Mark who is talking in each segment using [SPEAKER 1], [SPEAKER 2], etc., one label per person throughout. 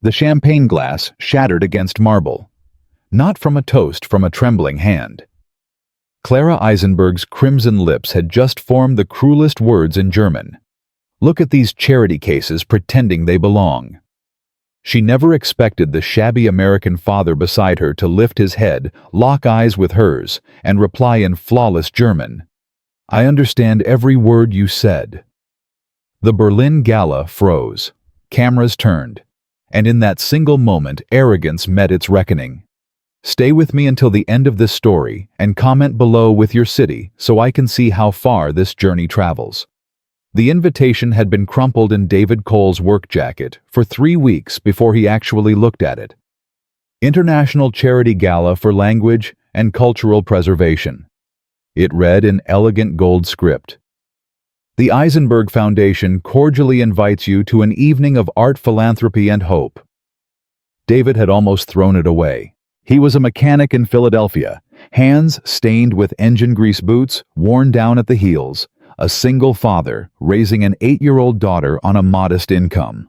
[SPEAKER 1] The champagne glass shattered against marble. Not from a toast from a trembling hand. Clara Eisenberg's crimson lips had just formed the cruelest words in German. Look at these charity cases pretending they belong. She never expected the shabby American father beside her to lift his head, lock eyes with hers, and reply in flawless German, "I understand every word you said." The Berlin gala froze. Cameras turned. And in that single moment, arrogance met its reckoning. Stay with me until the end of this story and comment below with your city so I can see how far this journey travels. The invitation had been crumpled in David Cole's work jacket for 3 weeks before he actually looked at it. International Charity Gala for Language and Cultural Preservation. It read in elegant gold script. The Eisenberg Foundation cordially invites you to an evening of art, philanthropy, and hope. David had almost thrown it away. He was a mechanic in Philadelphia, hands stained with engine grease, boots worn down at the heels, a single father raising an 8-year-old daughter on a modest income.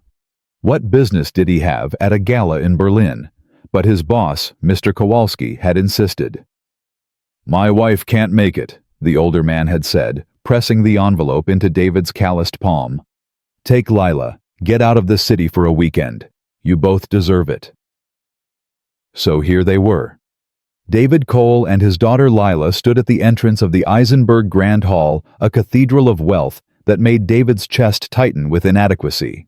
[SPEAKER 1] What business did he have at a gala in Berlin? But his boss, Mr. Kowalski, had insisted. "My wife can't make it," the older man had said, pressing the envelope into David's calloused palm. "Take Lila, get out of the city for a weekend. You both deserve it." So here they were. David Cole and his daughter Lila stood at the entrance of the Eisenberg Grand Hall, a cathedral of wealth that made David's chest tighten with inadequacy.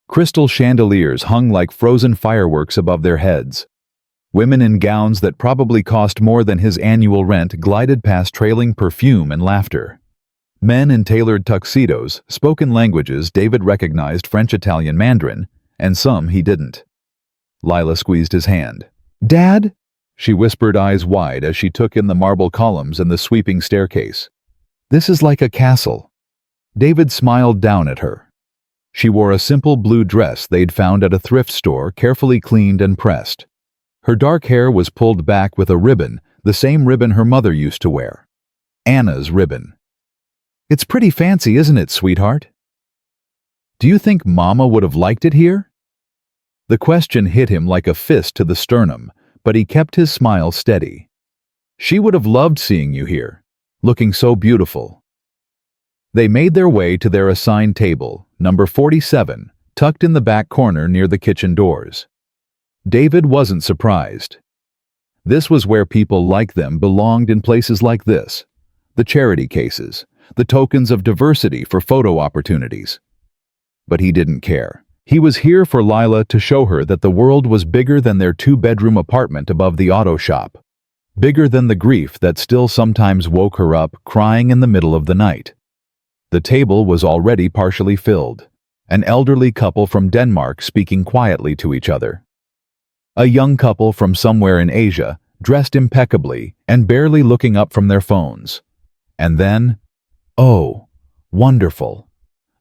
[SPEAKER 1] Crystal chandeliers hung like frozen fireworks above their heads. Women in gowns that probably cost more than his annual rent glided past trailing perfume and laughter. Men in tailored tuxedos spoke in languages David recognized: French, Italian, Mandarin, and some he didn't. Lila squeezed his hand. "Dad?" she whispered, eyes wide as she took in the marble columns and the sweeping staircase. "This is like a castle." David smiled down at her. She wore a simple blue dress they'd found at a thrift store, carefully cleaned and pressed. Her dark hair was pulled back with a ribbon, the same ribbon her mother used to wear. Anna's ribbon. "It's pretty fancy, isn't it, sweetheart? Do you think Mama would have liked it here?" The question hit him like a fist to the sternum, but he kept his smile steady. "She would have loved seeing you here, looking so beautiful." They made their way to their assigned table, number 47, tucked in the back corner near the kitchen doors. David wasn't surprised. This was where people like them belonged, in places like this. The charity cases, the tokens of diversity for photo opportunities. But he didn't care. He was here for Lila to show her that the world was bigger than their 2-bedroom apartment above the auto shop. Bigger than the grief that still sometimes woke her up crying in the middle of the night. The table was already partially filled. An elderly couple from Denmark speaking quietly to each other. A young couple from somewhere in Asia, dressed impeccably and barely looking up from their phones. And then, oh, wonderful.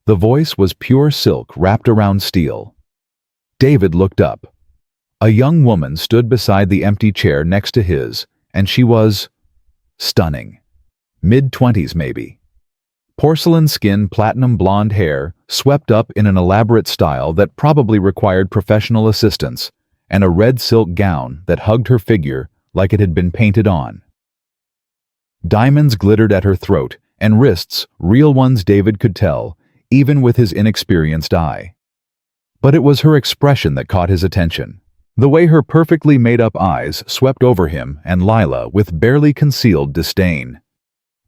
[SPEAKER 1] The voice was pure silk wrapped around steel. David looked up. A young woman stood beside the empty chair next to his, and she was stunning. Mid-20s maybe. Porcelain skin, platinum blonde hair, swept up in an elaborate style that probably required professional assistance, and a red silk gown that hugged her figure like it had been painted on. Diamonds glittered at her throat, and wrists, real ones David could tell, even with his inexperienced eye. But it was her expression that caught his attention. The way her perfectly made-up eyes swept over him and Lila with barely concealed disdain.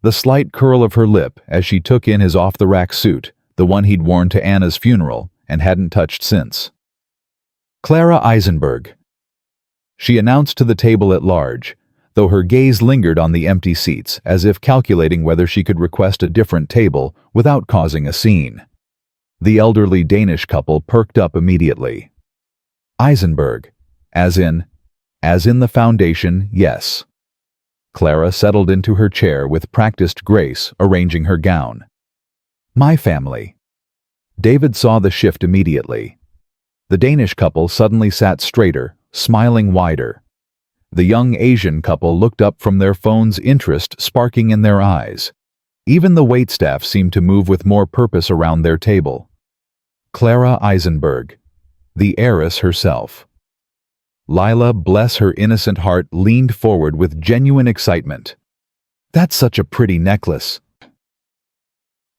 [SPEAKER 1] The slight curl of her lip as she took in his off-the-rack suit, the one he'd worn to Anna's funeral and hadn't touched since. "Clara Eisenberg," she announced to the table at large, though her gaze lingered on the empty seats as if calculating whether she could request a different table without causing a scene. The elderly Danish couple perked up immediately. "Eisenberg, as in the foundation, yes." Clara settled into her chair with practiced grace, arranging her gown. "My family." David saw the shift immediately. The Danish couple suddenly sat straighter, smiling wider. The young Asian couple looked up from their phones, interest sparking in their eyes. Even the waitstaff seemed to move with more purpose around their table. "Clara Eisenberg." The heiress herself. Lila, bless her innocent heart, leaned forward with genuine excitement. "That's such a pretty necklace."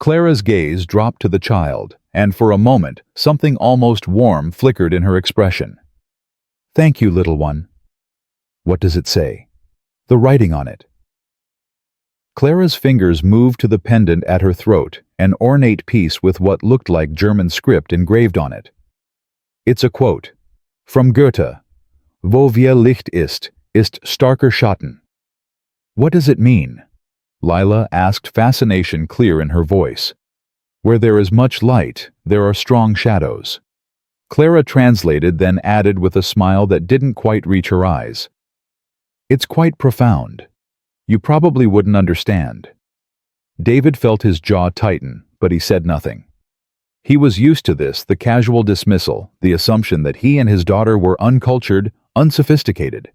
[SPEAKER 1] Clara's gaze dropped to the child, and for a moment, something almost warm flickered in her expression. "Thank you, little one." "What does it say?" "The writing on it." Clara's fingers moved to the pendant at her throat, an ornate piece with what looked like German script engraved on it. It's a quote. From Goethe. "Wo wir Licht ist starker Schatten." "What does it mean?" Lila asked, fascination clear in her voice. "Where there is much light, there are strong shadows." Clara translated, then added with a smile that didn't quite reach her eyes. "It's quite profound. You probably wouldn't understand." David felt his jaw tighten, but he said nothing. He was used to this, the casual dismissal, the assumption that he and his daughter were uncultured, unsophisticated.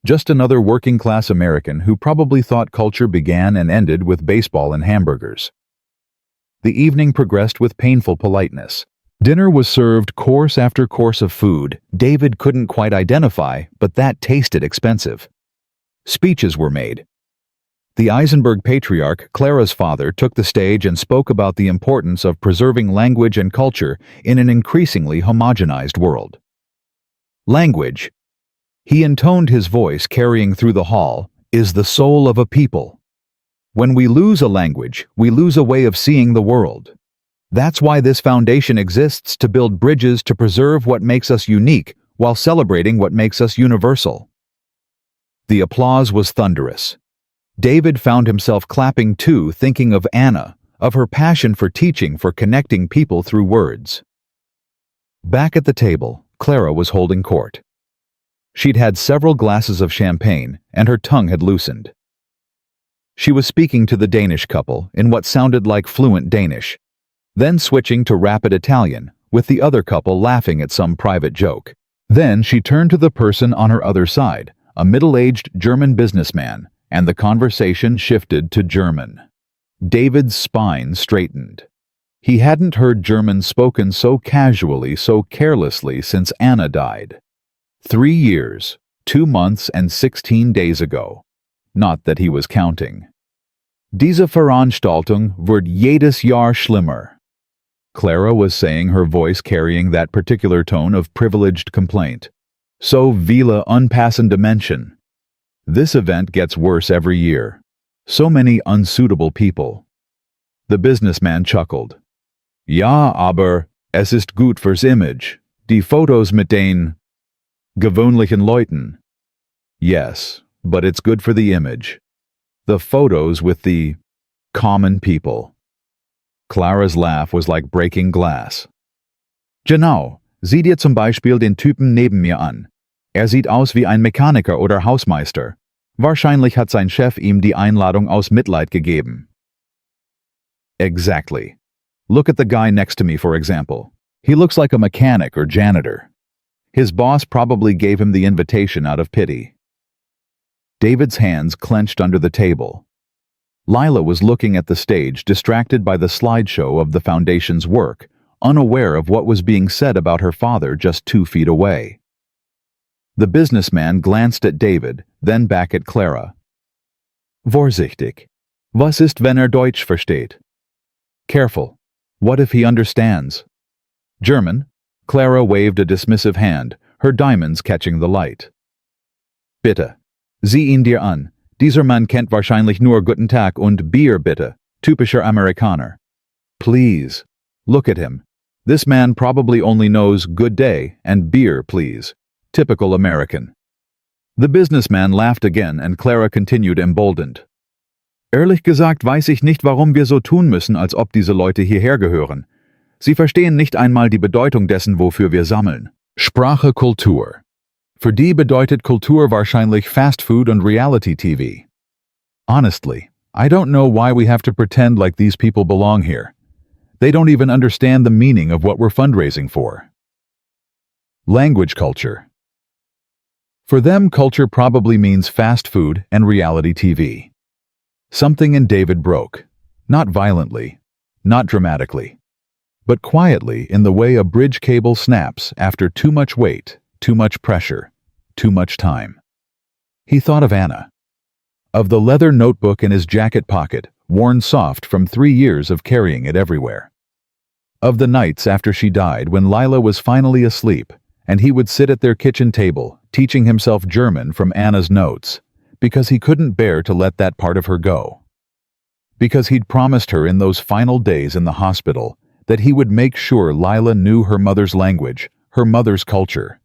[SPEAKER 1] Just another working-class American who probably thought culture began and ended with baseball and hamburgers. The evening progressed with painful politeness. Dinner was served course after course of food David couldn't quite identify, but that tasted expensive. Speeches were made. The Eisenberg patriarch, Clara's father, took the stage and spoke about the importance of preserving language and culture in an increasingly homogenized world. Language, he intoned his voice carrying through the hall, is the soul of a people. When we lose a language, we lose a way of seeing the world. That's why this foundation exists, to build bridges to preserve what makes us unique while celebrating what makes us universal. The applause was thunderous. David found himself clapping too, thinking of Anna, of her passion for teaching, for connecting people through words. Back at the table, Clara was holding court. She'd had several glasses of champagne, and her tongue had loosened. She was speaking to the Danish couple in what sounded like fluent Danish, then switching to rapid Italian, with the other couple laughing at some private joke. Then she turned to the person on her other side, a middle-aged German businessman, and the conversation shifted to German. David's spine straightened. He hadn't heard German spoken so casually, so carelessly since Anna died. 3 years, 2 months and 16 days ago. Not that he was counting. Diese Veranstaltung wird jedes Jahr schlimmer. Clara was saying, her voice carrying that particular tone of privileged complaint. So viele unpassende Menschen. This event gets worse every year. So many unsuitable people. The businessman chuckled. Ja, aber es ist gut fürs Image. Die Fotos mit den gewöhnlichen Leuten. Yes, but it's good for the image. The photos with the common people. Clara's laugh was like breaking glass. Genau, sieh dir zum Beispiel den Typen neben mir an. Sieht aus wie ein Mechaniker oder Hausmeister. Wahrscheinlich hat sein Chef ihm die Einladung aus Mitleid gegeben. Exactly. Look at the guy next to me, for example. He looks like a mechanic or janitor. His boss probably gave him the invitation out of pity. David's hands clenched under the table. Lila was looking at the stage, distracted by the slideshow of the foundation's work, unaware of what was being said about her father just 2 feet away. The businessman glanced at David, then back at Clara. Vorsichtig. Was ist, wenn Deutsch versteht? Careful. What if he understands? German? Clara waved a dismissive hand, her diamonds catching the light. Bitte. Sieh ihn dir an. Dieser Mann kennt wahrscheinlich nur Guten Tag und Bier bitte, typischer Amerikaner. Please. Look at him. This man probably only knows good day and beer, please. Typical American. The businessman laughed again, and Clara continued, emboldened. Ehrlich gesagt weiß ich nicht, warum wir so tun müssen, als ob diese Leute hierher gehören. Sie verstehen nicht einmal die Bedeutung dessen, wofür wir sammeln. Sprache Kultur. Für die bedeutet Kultur wahrscheinlich Fast Food und Reality TV. Honestly, I don't know why we have to pretend like these people belong here. They don't even understand the meaning of what we're fundraising for. Language culture. For them, culture probably means fast food and reality TV. Something in David broke. Not violently, not dramatically. but quietly in the way a bridge cable snaps after too much weight, too much pressure, too much time. He thought of Anna, of the leather notebook in his jacket pocket, worn soft from 3 years of carrying it everywhere. Of the nights after she died when Lila was finally asleep, and he would sit at their kitchen table, teaching himself German from Anna's notes, because he couldn't bear to let that part of her go. Because he'd promised her in those final days in the hospital that he would make sure Lila knew her mother's language, her mother's culture.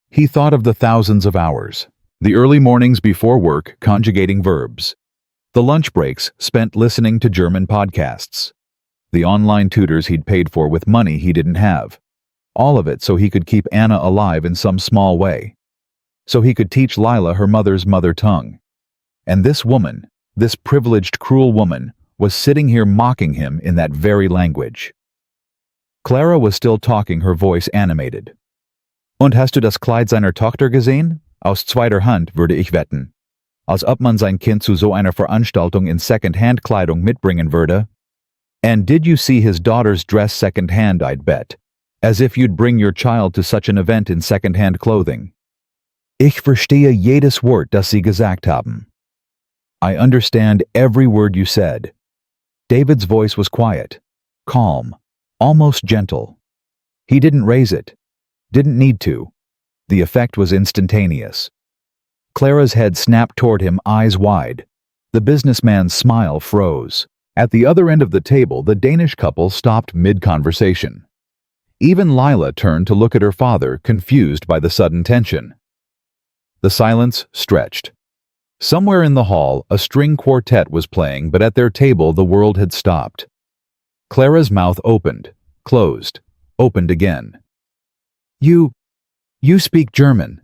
[SPEAKER 1] He thought of the thousands of hours, the early mornings before work conjugating verbs, the lunch breaks spent listening to German podcasts, the online tutors he'd paid for with money he didn't have, all of it so he could keep Anna alive in some small way, so he could teach Lila her mother's mother tongue. And this woman, this privileged, cruel woman, was sitting here mocking him in that very language. Clara was still talking, her voice animated. Und hast du das Kleid seiner Tochter gesehen? Aus zweiter Hand, würde ich wetten. Als ob man sein Kind zu so einer Veranstaltung in Second-Hand-Kleidung mitbringen würde. And did you see his daughter's dress second-hand, I'd bet? As if you'd bring your child to such an event in second-hand clothing. Ich verstehe jedes Wort, das Sie gesagt haben. I understand every word you said. David's voice was quiet, calm, almost gentle. He didn't raise it, didn't need to. The effect was instantaneous. Clara's head snapped toward him, eyes wide. The businessman's smile froze. At the other end of the table, the Danish couple stopped mid-conversation. Even Lila turned to look at her father, confused by the sudden tension. The silence stretched. Somewhere in the hall, a string quartet was playing, but at their table the world had stopped. Clara's mouth opened, closed, opened again. You speak German.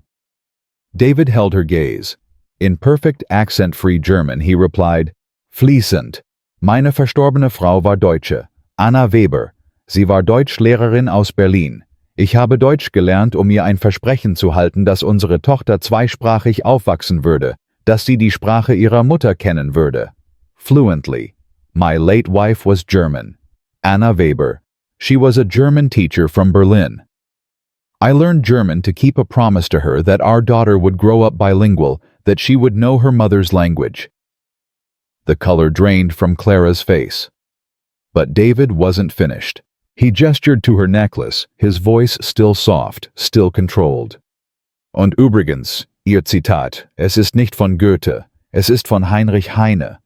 [SPEAKER 1] David held her gaze. In perfect accent-free German, he replied, Fließend. Meine verstorbene Frau war Deutsche, Anna Weber. Sie war Deutschlehrerin aus Berlin. Ich habe Deutsch gelernt, ihr ein Versprechen zu halten, dass unsere Tochter zweisprachig aufwachsen würde, dass sie die Sprache ihrer Mutter kennen würde. Fluently. My late wife was German. Anna Weber. She was a German teacher from Berlin. I learned German to keep a promise to her that our daughter would grow up bilingual, that she would know her mother's language. The color drained from Clara's face. But David wasn't finished. He gestured to her necklace, his voice still soft, still controlled. Und übrigens, Ihr Zitat, es ist nicht von Goethe, es ist von Heinrich Heine,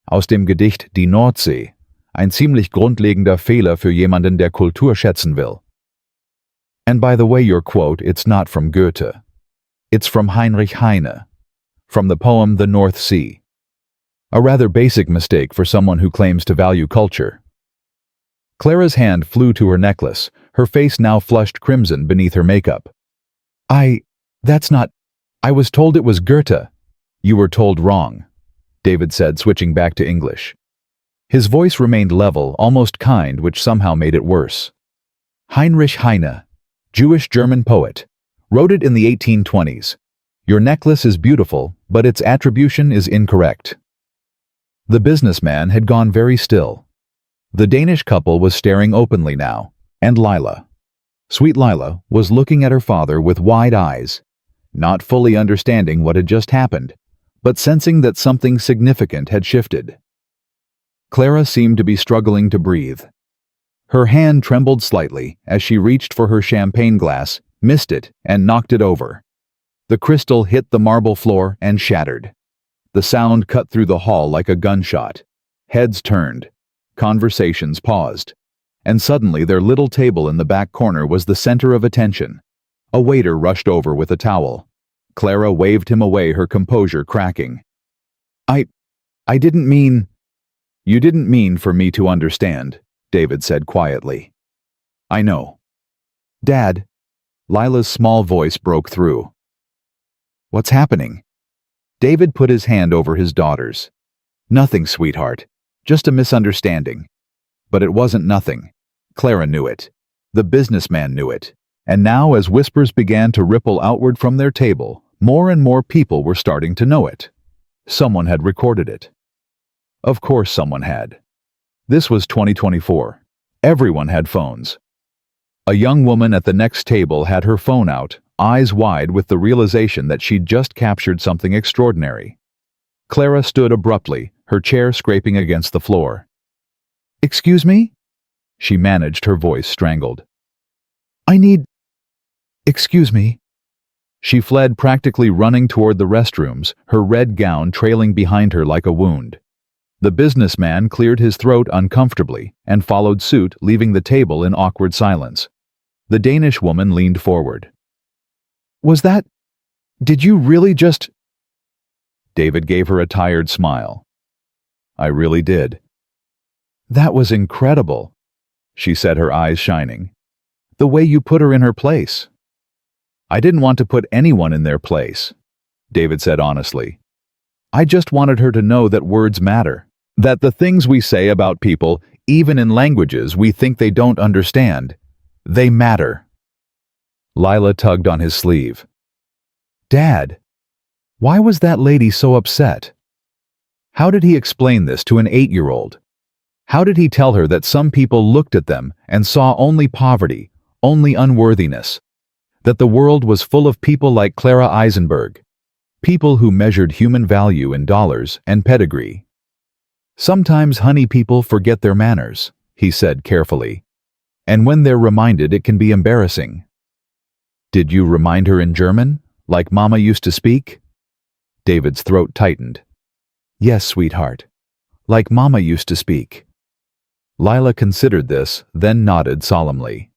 [SPEAKER 1] aus dem Gedicht Die Nordsee, ein ziemlich grundlegender Fehler für jemanden, der Kultur schätzen will. And by the way, your quote, it's not from Goethe. It's from Heinrich Heine, from the poem The North Sea. A rather basic mistake for someone who claims to value culture. Clara's hand flew to her necklace, her face now flushed crimson beneath her makeup. That's not... I was told it was Goethe. You were told wrong, David said, switching back to English. His voice remained level, almost kind, which somehow made it worse. Heinrich Heine, Jewish-German poet, wrote it in the 1820s. Your necklace is beautiful, but its attribution is incorrect. The businessman had gone very still. The Danish couple was staring openly now, and Lila, sweet Lila, was looking at her father with wide eyes, not fully understanding what had just happened, but sensing that something significant had shifted. Clara seemed to be struggling to breathe. Her hand trembled slightly as she reached for her champagne glass, missed it, and knocked it over. The crystal hit the marble floor and shattered. The sound cut through the hall like a gunshot. Heads turned. Conversations paused. And suddenly their little table in the back corner was the center of attention. A waiter rushed over with a towel. Clara waved him away, her composure cracking. I didn't mean... You didn't mean for me to understand, David said quietly. I know. Dad, Lila's small voice broke through. What's happening? David put his hand over his daughter's. Nothing, sweetheart. Just a misunderstanding. But it wasn't nothing. Clara knew it. The businessman knew it. And now, as whispers began to ripple outward from their table, more and more people were starting to know it. Someone had recorded it. Of course someone had. This was 2024. Everyone had phones. A young woman at the next table had her phone out, eyes wide with the realization that she'd just captured something extraordinary. Clara stood abruptly, her chair scraping against the floor. "Excuse me?" She managed, her voice strangled. Excuse me." She fled, practically running toward the restrooms, her red gown trailing behind her like a wound. The businessman cleared his throat uncomfortably and followed suit, leaving the table in awkward silence. The Danish woman leaned forward. Did you really just—" David gave her a tired smile. "I really did." "That was incredible," she said, her eyes shining. "The way you put her in her place." "I didn't want to put anyone in their place," David said honestly. "I just wanted her to know that words matter, that the things we say about people, even in languages we think they don't understand, they matter." Lila tugged on his sleeve. "Dad, why was that lady so upset?" How did he explain this to an 8-year-old? How did he tell her that some people looked at them and saw only poverty, only unworthiness? That the world was full of people like Clara Eisenberg, people who measured human value in dollars and pedigree. "Sometimes honey people forget their manners," he said carefully. "And when they're reminded, it can be embarrassing." "Did you remind her in German, like Mama used to speak?" David's throat tightened. "Yes, sweetheart. Like Mama used to speak." Lila considered this, then nodded solemnly.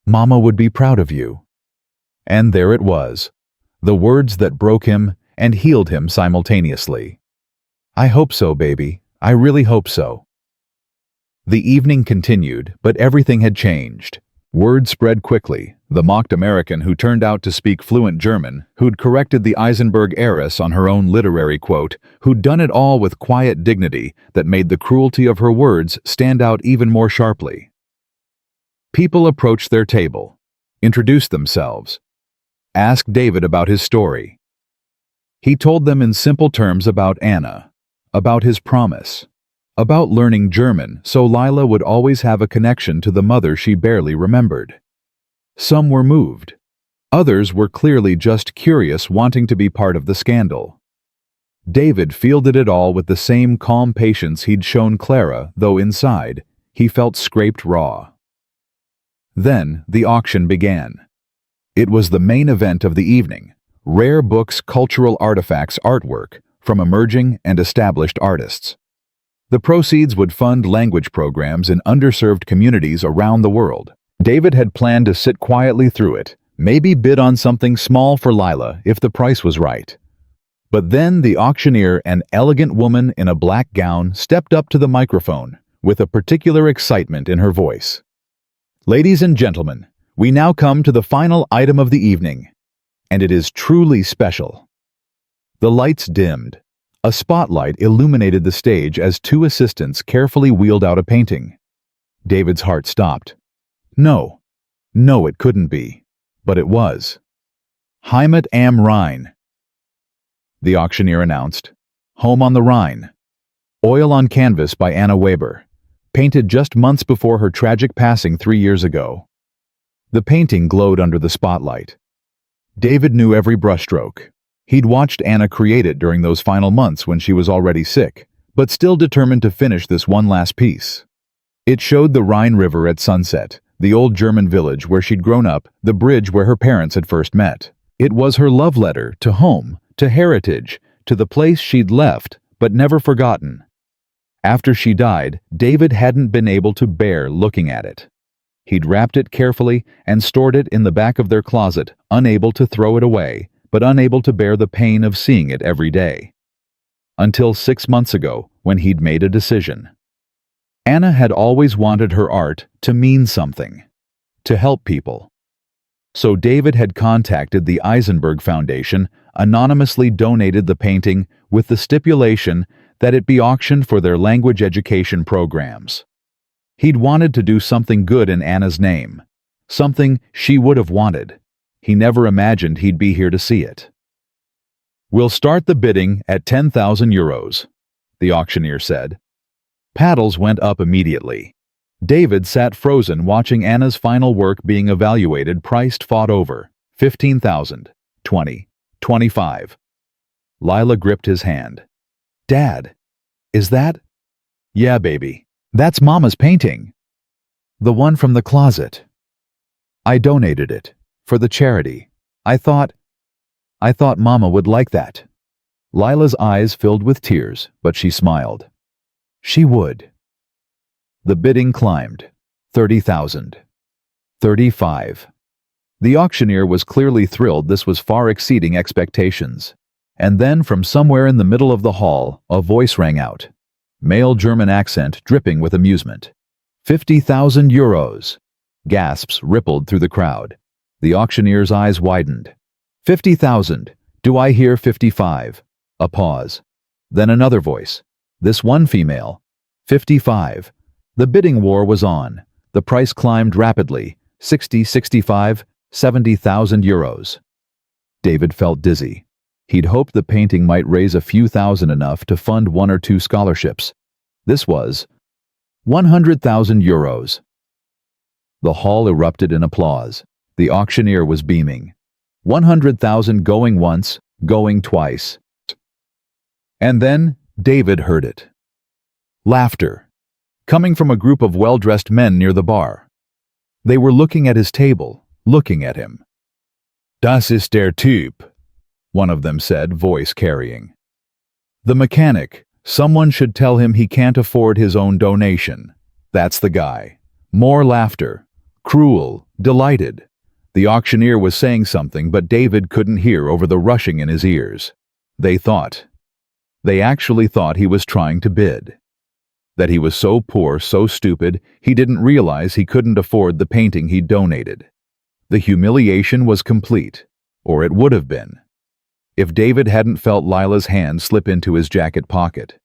[SPEAKER 1] "Mama would be proud of you." And there it was, the words that broke him and healed him simultaneously. "I hope so, baby. I really hope so." The evening continued, but everything had changed. Word spread quickly. The mocked American who turned out to speak fluent German, who'd corrected the Eisenberg heiress on her own literary quote, who'd done it all with quiet dignity that made the cruelty of her words stand out even more sharply. People approached their table, introduced themselves, asked David about his story. He told them in simple terms about Anna, about his promise, about learning German so Lila would always have a connection to the mother she barely remembered. Some were moved. Others were clearly just curious, wanting to be part of the scandal. David fielded it all with the same calm patience he'd shown Clara, though inside, he felt scraped raw. Then the auction began. It was the main event of the evening. Rare books, cultural artifacts, artwork from emerging and established artists. The proceeds would fund language programs in underserved communities around the world. David had planned to sit quietly through it, maybe bid on something small for Lila if the price was right. But then the auctioneer, an elegant woman in a black gown, stepped up to the microphone with a particular excitement in her voice. "Ladies and gentlemen, we now come to the final item of the evening, and it is truly special." The lights dimmed. A spotlight illuminated the stage as two assistants carefully wheeled out a painting. David's heart stopped. No, it couldn't be. But it was. "Heimat am Rhein," the auctioneer announced. "Home on the Rhine." Oil on canvas by Anna Weber, painted just months before her tragic passing 3 years ago. The painting glowed under the spotlight. David knew every brushstroke. He'd watched Anna create it during those final months when she was already sick, but still determined to finish this one last piece. It showed the Rhine River at sunset, the old German village where she'd grown up, the bridge where her parents had first met. It was her love letter to home, to heritage, to the place she'd left, but never forgotten. After she died, David hadn't been able to bear looking at it. He'd wrapped it carefully and stored it in the back of their closet, unable to throw it away, but unable to bear the pain of seeing it every day. Until 6 months ago, when he'd made a decision. Anna had always wanted her art to mean something, to help people. So David had contacted the Eisenberg Foundation, anonymously donated the painting with the stipulation that it be auctioned for their language education programs. He'd wanted to do something good in Anna's name, something she would have wanted. He never imagined he'd be here to see it. "We'll start the bidding at 10,000 euros, the auctioneer said. Paddles went up immediately. David sat frozen watching Anna's final work being evaluated, priced, fought over. 15,000. 20. 25. Lila gripped his hand. Dad, is that? Yeah, baby. That's Mama's painting. The one from the closet. I donated it. For the charity. I thought Mama would like that. Lila's eyes filled with tears, but she smiled. She would. The bidding climbed. 30,000. 35. The auctioneer was clearly thrilled. This was far exceeding expectations. And then from somewhere in the middle of the hall, a voice rang out. Male German accent dripping with amusement. 50,000 euros. Gasps rippled through the crowd. The auctioneer's eyes widened. 50,000. Do I hear 55? A pause. Then another voice. This one female. 55. The bidding war was on. The price climbed rapidly. 60, 65, 70,000 euros. David felt dizzy. He'd hoped the painting might raise a few thousand, enough to fund 1 or 2 scholarships. This was 100,000 euros. The hall erupted in applause. The auctioneer was beaming. 100,000 going once, going twice. And then David heard it. Laughter. Coming from a group of well-dressed men near the bar. They were looking at his table, looking at him. Das ist der Typ, one of them said, voice carrying. The mechanic. Someone should tell him he can't afford his own donation. That's the guy. More laughter. Cruel, delighted. The auctioneer was saying something, but David couldn't hear over the rushing in his ears. They actually thought he was trying to bid. That he was so poor, so stupid, he didn't realize he couldn't afford the painting he'd donated. The humiliation was complete, or it would have been. If David hadn't felt Lila's hand slip into his jacket pocket.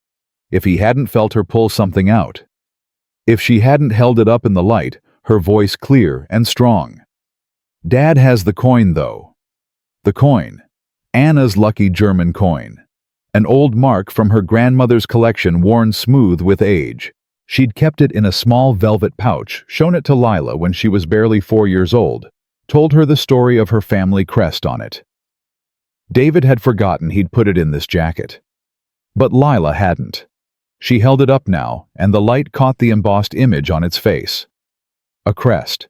[SPEAKER 1] If he hadn't felt her pull something out. If she hadn't held it up in the light, her voice clear and strong. Dad has the coin, though. The coin. Anna's lucky German coin. An old mark from her grandmother's collection, worn smooth with age. She'd kept it in a small velvet pouch, shown it to Lila when she was barely 4 years old, told her the story of her family crest on it. David had forgotten he'd put it in this jacket. But Lila hadn't. She held it up now, and the light caught the embossed image on its face. A crest.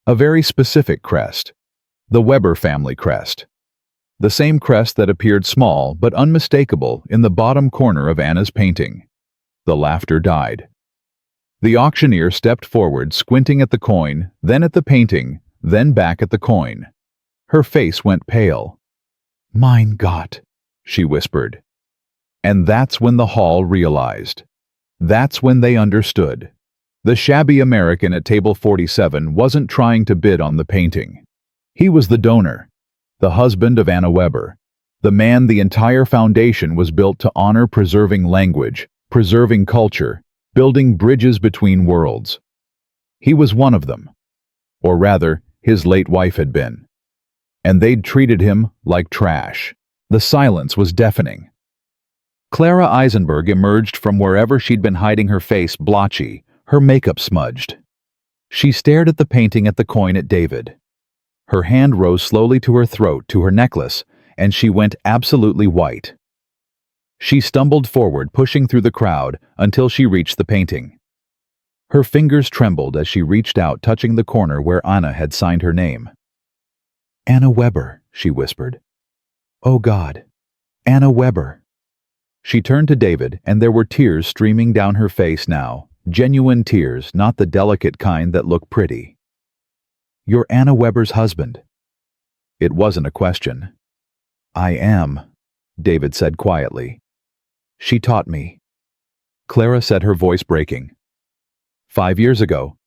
[SPEAKER 1] A very specific crest. The Weber family crest. The same crest that appeared small but unmistakable in the bottom corner of Anna's painting. The laughter died. The auctioneer stepped forward, squinting at the coin, then at the painting, then back at the coin. Her face went pale. Mein Gott, she whispered. And that's when the hall realized. That's when they understood. The shabby American at table 47 wasn't trying to bid on the painting. He was the donor. The husband of Anna Weber, the man the entire foundation was built to honor, preserving language, preserving culture, building bridges between worlds. He was one of them. Or rather, his late wife had been. And they'd treated him like trash. The silence was deafening. Clara Eisenberg emerged from wherever she'd been hiding, her face blotchy, her makeup smudged. She stared at the painting, at the coin, at David. Her hand rose slowly to her throat, to her necklace, and she went absolutely white. She stumbled forward, pushing through the crowd, until she reached the painting. Her fingers trembled as she reached out, touching the corner where Anna had signed her name. Anna Weber, she whispered. Oh God, Anna Weber. She turned to David, and there were tears streaming down her face now, genuine tears, not the delicate kind that look pretty. You're Anna Weber's husband. It wasn't a question. I am, David said quietly. She taught me. Clara said, her voice breaking. 5 years ago,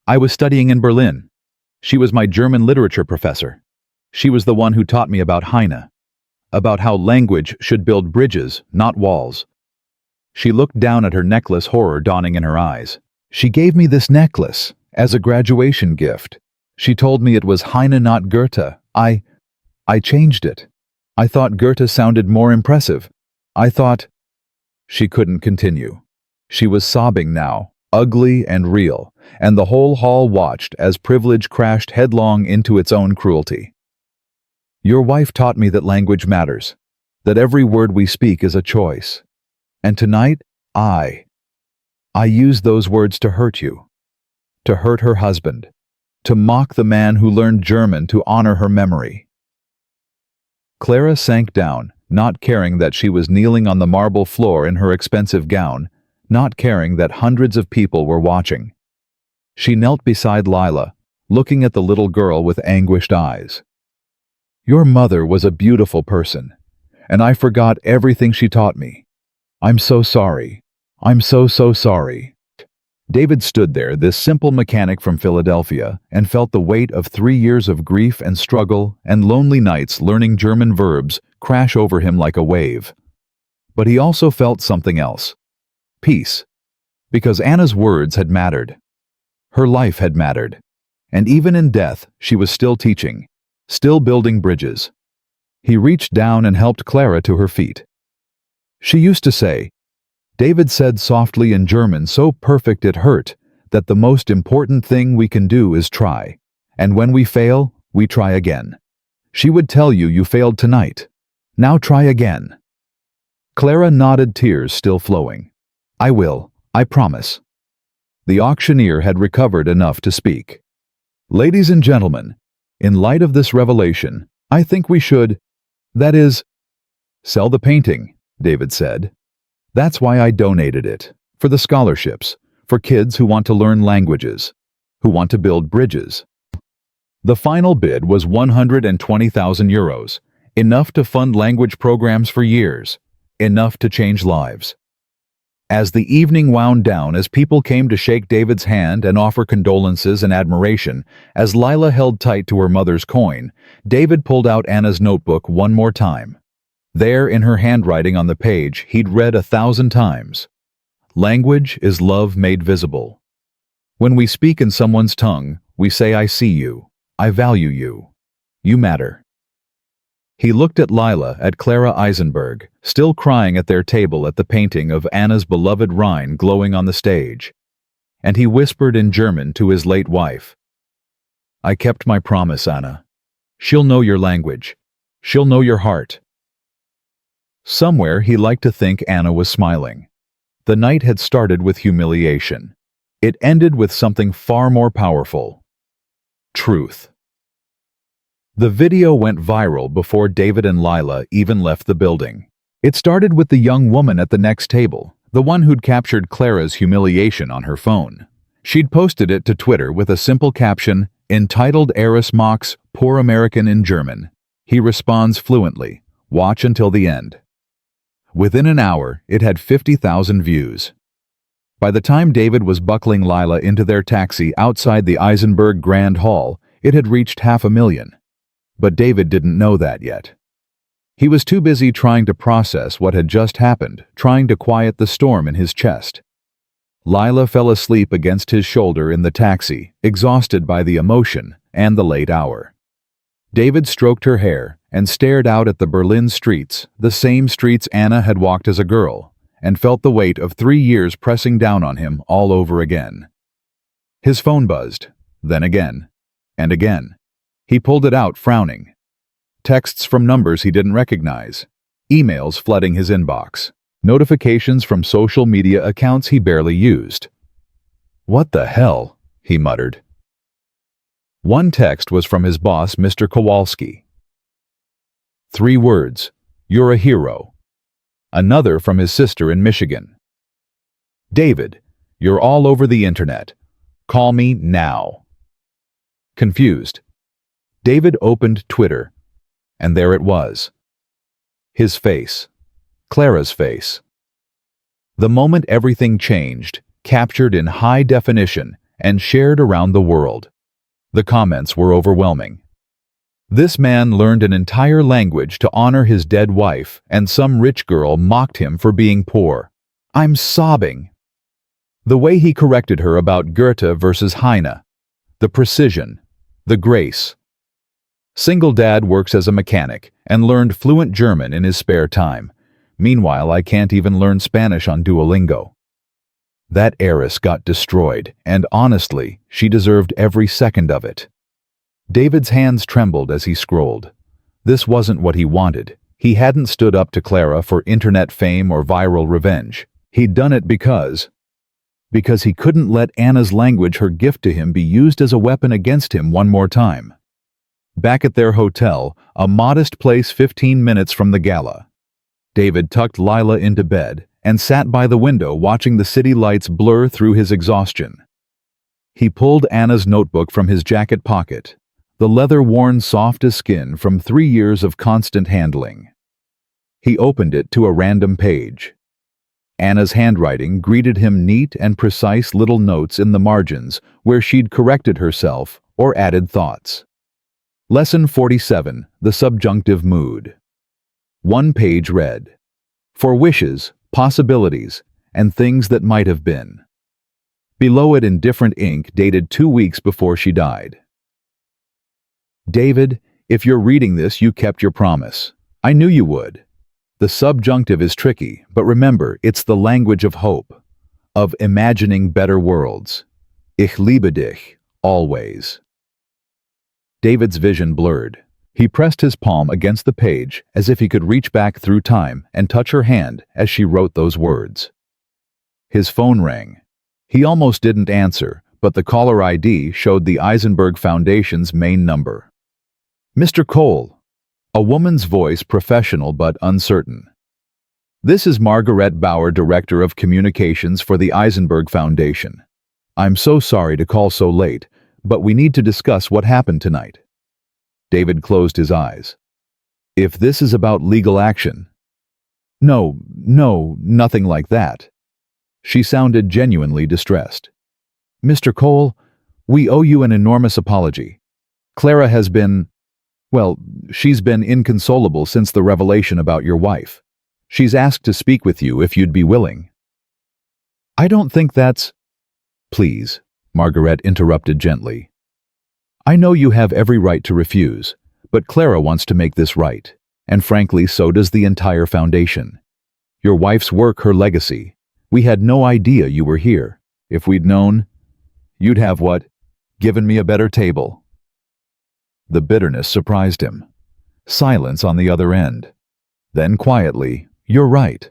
[SPEAKER 1] I was studying in Berlin. She was my German literature professor. She was the one who taught me about Heine, about how language should build bridges, not walls. She looked down at her necklace, horror dawning in her eyes. She gave me this necklace as a graduation gift. She told me it was Heine, not Goethe. I changed it. I thought Goethe sounded more impressive. I thought... She couldn't continue. She was sobbing now, ugly and real, and the whole hall watched as privilege crashed headlong into its own cruelty. Your wife taught me that language matters, that every word we speak is a choice. And tonight, I used those words to hurt you, to hurt her husband, to mock the man who learned German to honor her memory. Clara sank down, not caring that she was kneeling on the marble floor in her expensive gown, not caring that hundreds of people were watching. She knelt beside Lila, looking at the little girl with anguished eyes. Your mother was a beautiful person, and I forgot everything she taught me. I'm so sorry. I'm so sorry. David stood there, this simple mechanic from Philadelphia, and felt the weight of 3 years of grief and struggle and lonely nights learning German verbs crash over him like a wave. But he also felt something else. Peace. Because Anna's words had mattered. Her life had mattered. And even in death, she was still teaching, still building bridges. He reached down and helped Clara to her feet. She used to say, David said softly in German so perfect it hurt, that the most important thing we can do is try. And when we fail, we try again. She would tell you you failed tonight. Now try again. Clara nodded, tears still flowing. I will, I promise. The auctioneer had recovered enough to speak. Ladies and gentlemen, in light of this revelation, I think we should, that is, sell the painting, David said. That's why I donated it, for the scholarships, for kids who want to learn languages, who want to build bridges. The final bid was 120,000 euros, enough to fund language programs for years, enough to change lives. As the evening wound down, as people came to shake David's hand and offer condolences and admiration, as Lila held tight to her mother's coin, David pulled out Anna's notebook one more time. There, in her handwriting on the page, he'd read 1,000 times. Language is love made visible. When we speak in someone's tongue, we say, I see you, I value you, you matter. He looked at Lila, at Clara Eisenberg, still crying at their table at the painting of Anna's beloved Rhine glowing on the stage. And he whispered in German to his late wife, I kept my promise, Anna. She'll know your language. She'll know your heart. Somewhere he liked to think Anna was smiling. The night had started with humiliation. It ended with something far more powerful. Truth. The video went viral before David and Lila even left the building. It started with the young woman at the next table, the one who'd captured Clara's humiliation on her phone. She'd posted it to Twitter with a simple caption, entitled Heiress mocks poor American in German. He responds fluently, watch until the end. Within an hour, it had 50,000 views. By the time David was buckling Lila into their taxi outside the Eisenberg Grand Hall, it had reached 500,000. But David didn't know that yet. He was too busy trying to process what had just happened, trying to quiet the storm in his chest. Lila fell asleep against his shoulder in the taxi, exhausted by the emotion and the late hour. David stroked her hair and stared out at the Berlin streets, the same streets Anna had walked as a girl, and felt the weight of 3 years pressing down on him all over again. His phone buzzed, then again, and again. He pulled it out, frowning. Texts from numbers he didn't recognize, emails flooding his inbox, notifications from social media accounts he barely used. What the hell? He muttered. One text was from his boss, Mr. Kowalski. 3 words, you're a hero. Another from his sister in Michigan. David, you're all over the internet. Call me now. Confused, David opened Twitter, and there it was. His face. Clara's face. The moment everything changed, captured in high definition, and shared around the world. The comments were overwhelming. This man learned an entire language to honor his dead wife, and some rich girl mocked him for being poor. I'm sobbing. The way he corrected her about Goethe versus Heine. The precision. The grace. Single dad works as a mechanic and learned fluent German in his spare time. Meanwhile, I can't even learn Spanish on Duolingo. That heiress got destroyed, and honestly, she deserved every second of it. David's hands trembled as he scrolled. This wasn't what he wanted. He hadn't stood up to Clara for internet fame or viral revenge. He'd done it because he couldn't let Anna's language, her gift to him, be used as a weapon against him one more time. Back at their hotel, a modest place 15 minutes from the gala, David tucked Lila into bed and sat by the window watching the city lights blur through his exhaustion. He pulled Anna's notebook from his jacket pocket, the leather worn soft as skin from 3 years of constant handling. He opened it to a random page. Anna's handwriting greeted him, neat and precise little notes in the margins where she'd corrected herself or added thoughts. Lesson 47, the subjunctive mood. One page read, "For wishes, possibilities, and things that might have been." Below it in different ink, dated 2 weeks before she died. David, if you're reading this, you kept your promise. I knew you would. The subjunctive is tricky, but remember, it's the language of hope, of imagining better worlds. Ich liebe dich, always. David's vision blurred. He pressed his palm against the page as if he could reach back through time and touch her hand as she wrote those words. His phone rang. He almost didn't answer, but the caller ID showed the Eisenberg Foundation's main number. "Mr. Cole." A woman's voice, professional but uncertain. "This is Margaret Bauer, Director of Communications for the Eisenberg Foundation. I'm so sorry to call so late, but we need to discuss what happened tonight." David closed his eyes. "If this is about legal action..." No, nothing like that." She sounded genuinely distressed. "Mr. Cole, we owe you an enormous apology. Clara has been... well, she's been inconsolable since the revelation about your wife. She's asked to speak with you if you'd be willing." "I don't think that's..." "Please," Margaret interrupted gently. "I know you have every right to refuse, but Clara wants to make this right, and frankly, so does the entire foundation. Your wife's work, her legacy. We had no idea you were here. If we'd known, you'd have what? Given me a better table." The bitterness surprised him. Silence on the other end. Then quietly, "You're right.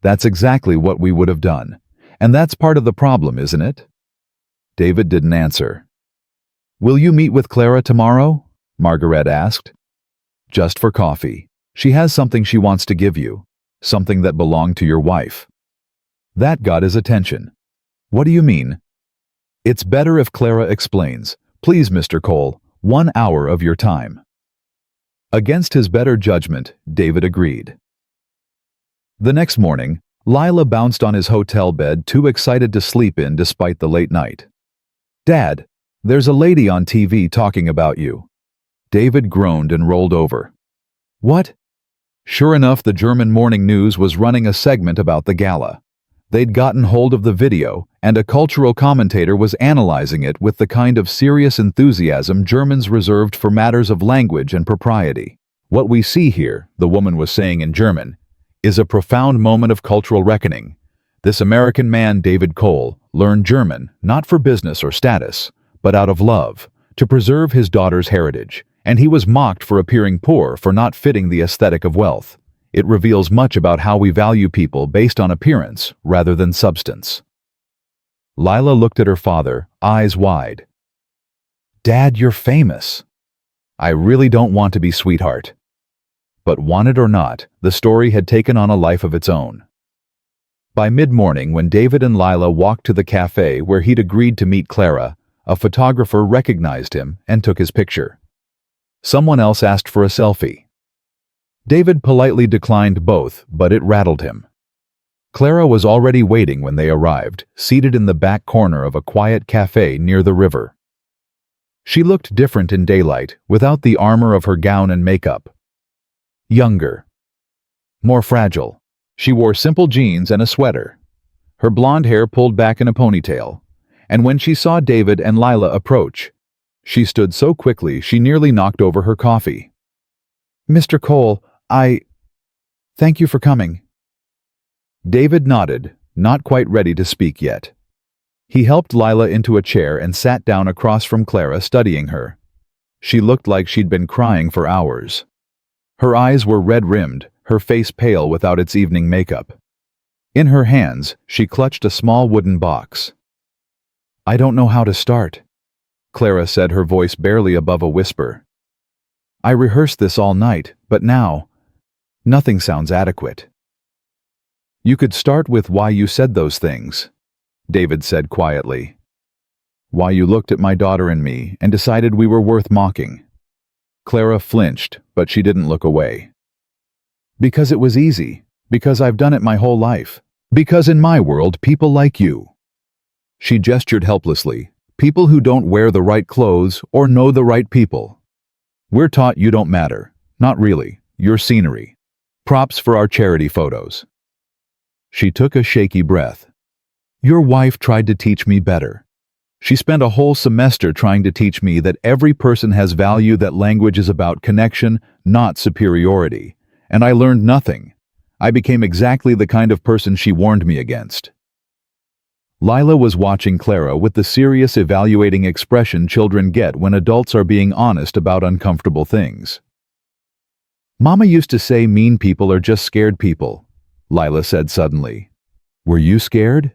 [SPEAKER 1] That's exactly what we would have done. And that's part of the problem, isn't it?" David didn't answer. "Will you meet with Clara tomorrow?" Margaret asked. "Just for coffee. She has something she wants to give you. Something that belonged to your wife." That got his attention. "What do you mean?" "It's better if Clara explains. Please, Mr. Cole. 1 hour of your time." Against his better judgment, David agreed. The next morning, Lila bounced on his hotel bed, too excited to sleep in despite the late night. "Dad, there's a lady on TV talking about you." David groaned and rolled over. "What?" Sure enough, the German morning news was running a segment about the gala. They'd gotten hold of the video, and a cultural commentator was analyzing it with the kind of serious enthusiasm Germans reserved for matters of language and propriety. "What we see here," the woman was saying in German, "is a profound moment of cultural reckoning. This American man, David Cole, learned German, not for business or status, but out of love, to preserve his daughter's heritage, and he was mocked for appearing poor, for not fitting the aesthetic of wealth. It reveals much about how we value people based on appearance rather than substance." Lila looked at her father, eyes wide. "Dad, you're famous." "I really don't want to be, sweetheart." But want it or not, the story had taken on a life of its own. By mid-morning, when David and Lila walked to the cafe where he'd agreed to meet Clara, a photographer recognized him and took his picture. Someone else asked for a selfie. David politely declined both, but it rattled him. Clara was already waiting when they arrived, seated in the back corner of a quiet cafe near the river. She looked different in daylight, without the armor of her gown and makeup. Younger. More fragile. She wore simple jeans and a sweater. Her blonde hair pulled back in a ponytail. And when she saw David and Lila approach, she stood so quickly she nearly knocked over her coffee. "Mr. Cole, thank you for coming." David nodded, not quite ready to speak yet. He helped Lila into a chair and sat down across from Clara, studying her. She looked like she'd been crying for hours. Her eyes were red-rimmed, her face pale without its evening makeup. In her hands, she clutched a small wooden box. "I don't know how to start," Clara said, her voice barely above a whisper. "I rehearsed this all night, but now, nothing sounds adequate." "You could start with why you said those things," David said quietly. "Why you looked at my daughter and me and decided we were worth mocking." Clara flinched, but she didn't look away. "Because it was easy. Because I've done it my whole life. Because in my world, people like you." She gestured helplessly. "People who don't wear the right clothes or know the right people. We're taught you don't matter. Not really. You're scenery. Props for our charity photos." She took a shaky breath. "Your wife tried to teach me better. She spent a whole semester trying to teach me that every person has value, that language is about connection, not superiority. And I learned nothing. I became exactly the kind of person she warned me against." Lila was watching Clara with the serious, evaluating expression children get when adults are being honest about uncomfortable things. "Mama used to say mean people are just scared people," Lila said suddenly. "Were you scared?"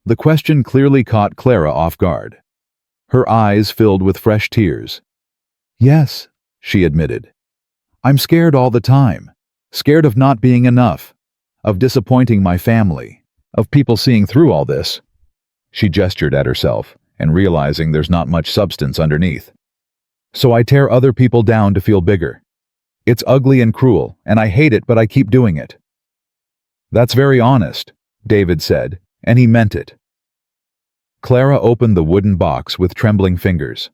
[SPEAKER 1] The question clearly caught Clara off guard. Her eyes filled with fresh tears. "Yes," she admitted. "I'm scared all the time. Scared of not being enough. Of disappointing my family. Of people seeing through all this." She gestured at herself and realizing there's not much substance underneath. "So I tear other people down to feel bigger. It's ugly and cruel, and I hate it, but I keep doing it." "That's very honest," David said, and he meant it. Clara opened the wooden box with trembling fingers.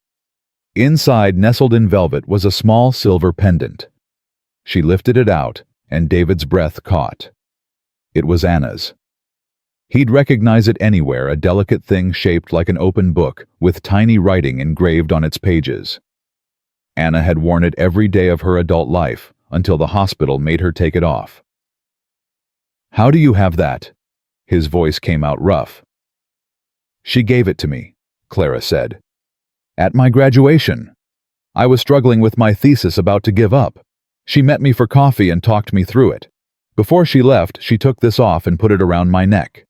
[SPEAKER 1] Inside, nestled in velvet, was a small silver pendant. She lifted it out, and David's breath caught. It was Anna's. He'd recognize it anywhere, a delicate thing shaped like an open book, with tiny writing engraved on its pages. Anna had worn it every day of her adult life, until the hospital made her take it off. "How do you have that?" His voice came out rough. "She gave it to me," Clara said. "At my graduation. I was struggling with my thesis, about to give up. She met me for coffee and talked me through it. Before she left, she took this off and put it around my neck.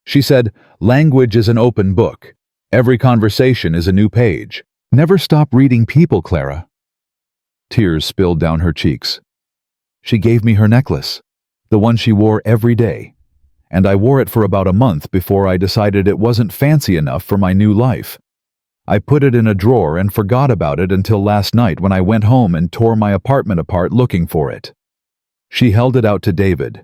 [SPEAKER 1] She said, 'Language is an open book. Every conversation is a new page. Never stop reading people, Clara.'" Tears spilled down her cheeks. "She gave me her necklace, the one she wore every day. And I wore it for about a month before I decided it wasn't fancy enough for my new life. I put it in a drawer and forgot about it until last night when I went home and tore my apartment apart looking for it." She held it out to David.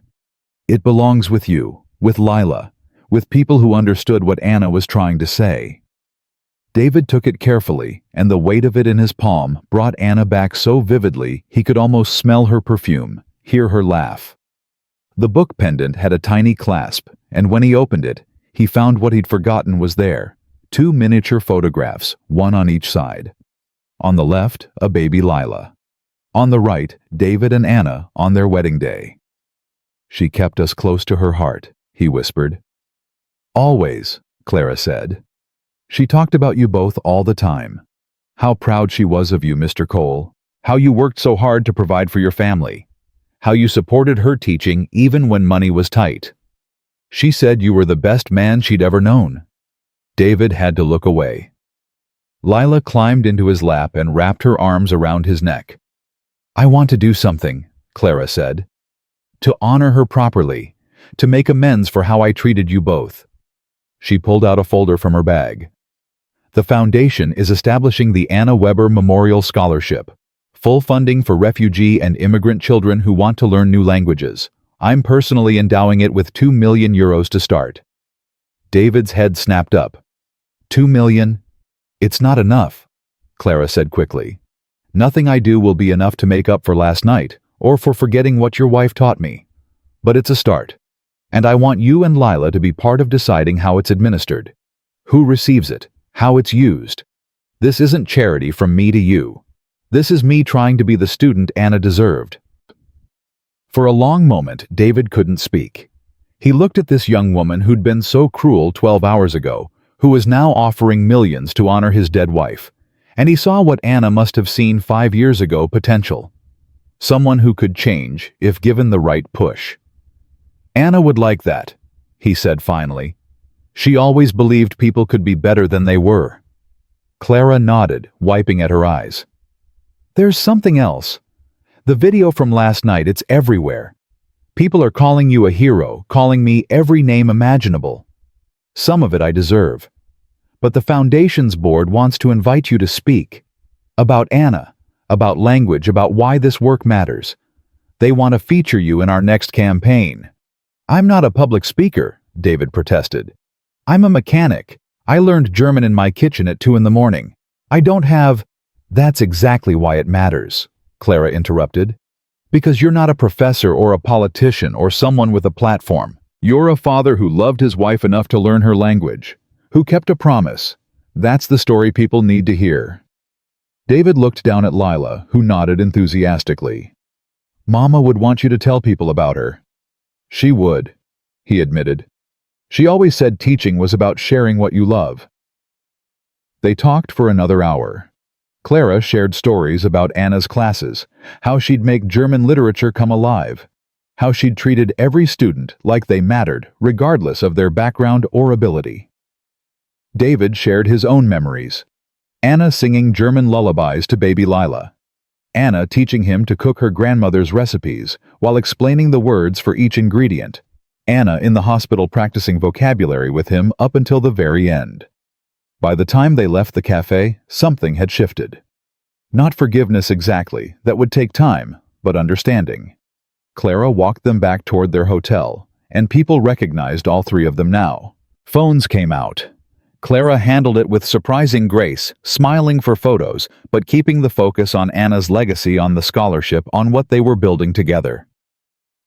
[SPEAKER 1] "It belongs with you, with Lila, with people who understood what Anna was trying to say." David took it carefully, and the weight of it in his palm brought Anna back so vividly he could almost smell her perfume, hear her laugh. The book pendant had a tiny clasp, and when he opened it, he found what he'd forgotten was there: 2 miniature photographs, one on each side. On the left, a baby Lila. On the right, David and Anna on their wedding day. "She kept us close to her heart," he whispered. "Always," Clara said. "She talked about you both all the time. How proud she was of you, Mr. Cole. How you worked so hard to provide for your family. How you supported her teaching even when money was tight. She said you were the best man she'd ever known." David had to look away. Lila climbed into his lap and wrapped her arms around his neck. "I want to do something," Clara said. "To honor her properly. To make amends for how I treated you both." She pulled out a folder from her bag. "The Foundation is establishing the Anna Weber Memorial Scholarship. Full funding for refugee and immigrant children who want to learn new languages. I'm personally endowing it with €2 million to start." David's head snapped up. "2 million? It's not enough," Clara said quickly. "Nothing I do will be enough to make up for last night, or for forgetting what your wife taught me. But it's a start. And I want you and Lila to be part of deciding how it's administered. Who receives it, how it's used. This isn't charity from me to you. This is me trying to be the student Anna deserved." For a long moment, David couldn't speak. He looked at this young woman who'd been so cruel 12 hours ago, who was now offering millions to honor his dead wife, and he saw what Anna must have seen 5 years ago: potential. Someone who could change if given the right push. Anna would like that, he said finally. She always believed people could be better than they were. Clara nodded, wiping at her eyes. There's something else. The video from last night, it's everywhere. People are calling you a hero, calling me every name imaginable. Some of it I deserve. But the Foundation's board wants to invite you to speak. About Anna, about language, about why this work matters. They want to feature you in our next campaign. I'm not a public speaker, David protested. I'm a mechanic. I learned German in my kitchen at 2 in the morning. I don't have... That's exactly why it matters, Clara interrupted. Because you're not a professor or a politician or someone with a platform. You're a father who loved his wife enough to learn her language, who kept a promise. That's the story people need to hear. David looked down at Lila, who nodded enthusiastically. Mama would want you to tell people about her. She would, he admitted. She always said teaching was about sharing what you love. They talked for another hour. Clara shared stories about Anna's classes, how she'd make German literature come alive, how she'd treated every student like they mattered, regardless of their background or ability. David shared his own memories. Anna singing German lullabies to baby Lila. Anna teaching him to cook her grandmother's recipes while explaining the words for each ingredient. Anna in the hospital practicing vocabulary with him up until the very end. By the time they left the cafe, something had shifted. Not forgiveness exactly, that would take time, but understanding. Clara walked them back toward their hotel, and people recognized all three of them now. Phones came out. Clara handled it with surprising grace, smiling for photos, but keeping the focus on Anna's legacy, on the scholarship, on what they were building together.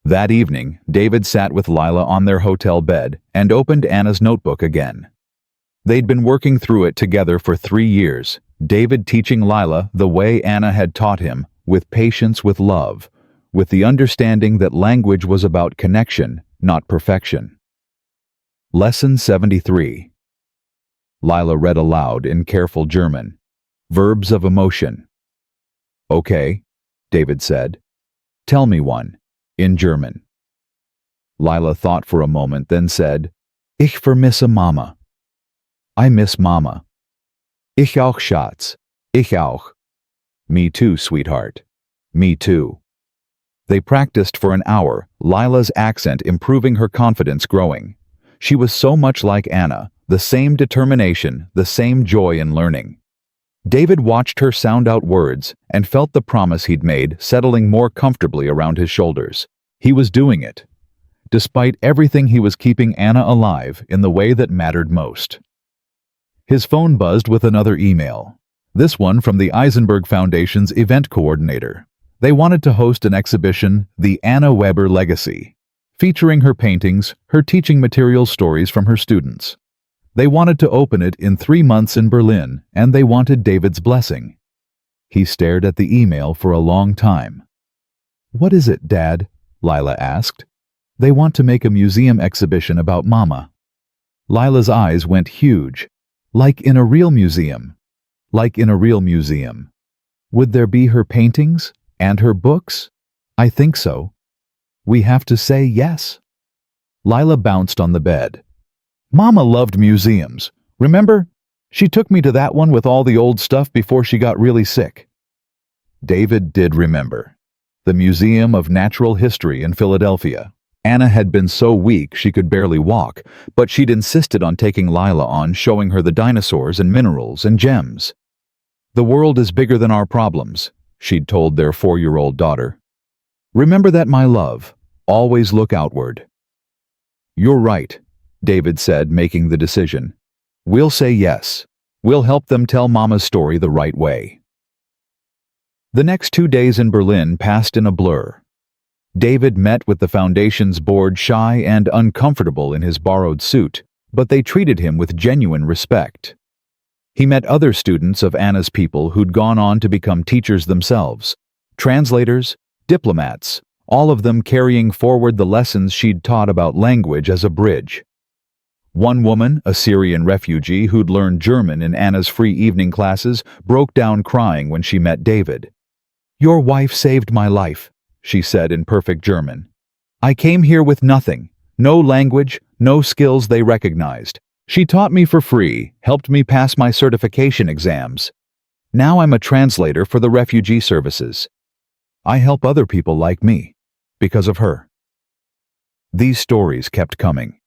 [SPEAKER 1] That evening, David sat with Lila on their hotel bed and opened Anna's notebook again. They'd been working through it together for 3 years, David teaching Lila the way Anna had taught him, with patience, with love, with the understanding that language was about connection, not perfection. Lesson 73. Lila read aloud in careful German. Verbs of emotion. Okay, David said. Tell me one, in German. Lila thought for a moment, then said, Ich vermisse Mama. I miss Mama. Ich auch, Schatz. Ich auch. Me too, sweetheart. Me too. They practiced for an hour, Lila's accent improving, her confidence growing. She was so much like Anna, the same determination, the same joy in learning. David watched her sound out words and felt the promise he'd made settling more comfortably around his shoulders. He was doing it. Despite everything, he was keeping Anna alive in the way that mattered most. His phone buzzed with another email. This one from the Eisenberg Foundation's event coordinator. They wanted to host an exhibition, The Anna Weber Legacy, featuring her paintings, her teaching materials, stories from her students. They wanted to open it in 3 months in Berlin, and they wanted David's blessing. He stared at the email for a long time. What is it, Dad? Lila asked. They want to make a museum exhibition about Mama. Lila's eyes went huge. Like in a real museum. Like in a real museum. Would there be her paintings? And her books? I think so. We have to say yes. Lila bounced on the bed. Mama loved museums. Remember? She took me to that one with all the old stuff before she got really sick. David did remember. The Museum of Natural History in Philadelphia. Anna had been so weak she could barely walk, but she'd insisted on taking Lila on, showing her the dinosaurs and minerals and gems. The world is bigger than our problems, she'd told their 4-year-old daughter. Remember that, my love. Always look outward. You're right, David said, making the decision. We'll say yes. We'll help them tell Mama's story the right way. The next 2 days in Berlin passed in a blur. David met with the Foundation's board shy and uncomfortable in his borrowed suit, but they treated him with genuine respect. He met other students of Anna's people who'd gone on to become teachers themselves, translators, diplomats, all of them carrying forward the lessons she'd taught about language as a bridge. One woman, a Syrian refugee who'd learned German in Anna's free evening classes, broke down crying when she met David. "Your wife saved my life," she said in perfect German. "I came here with nothing, no language, no skills they recognized. She taught me for free, helped me pass my certification exams. Now I'm a translator for the refugee services. I help other people like me, because of her." These stories kept coming.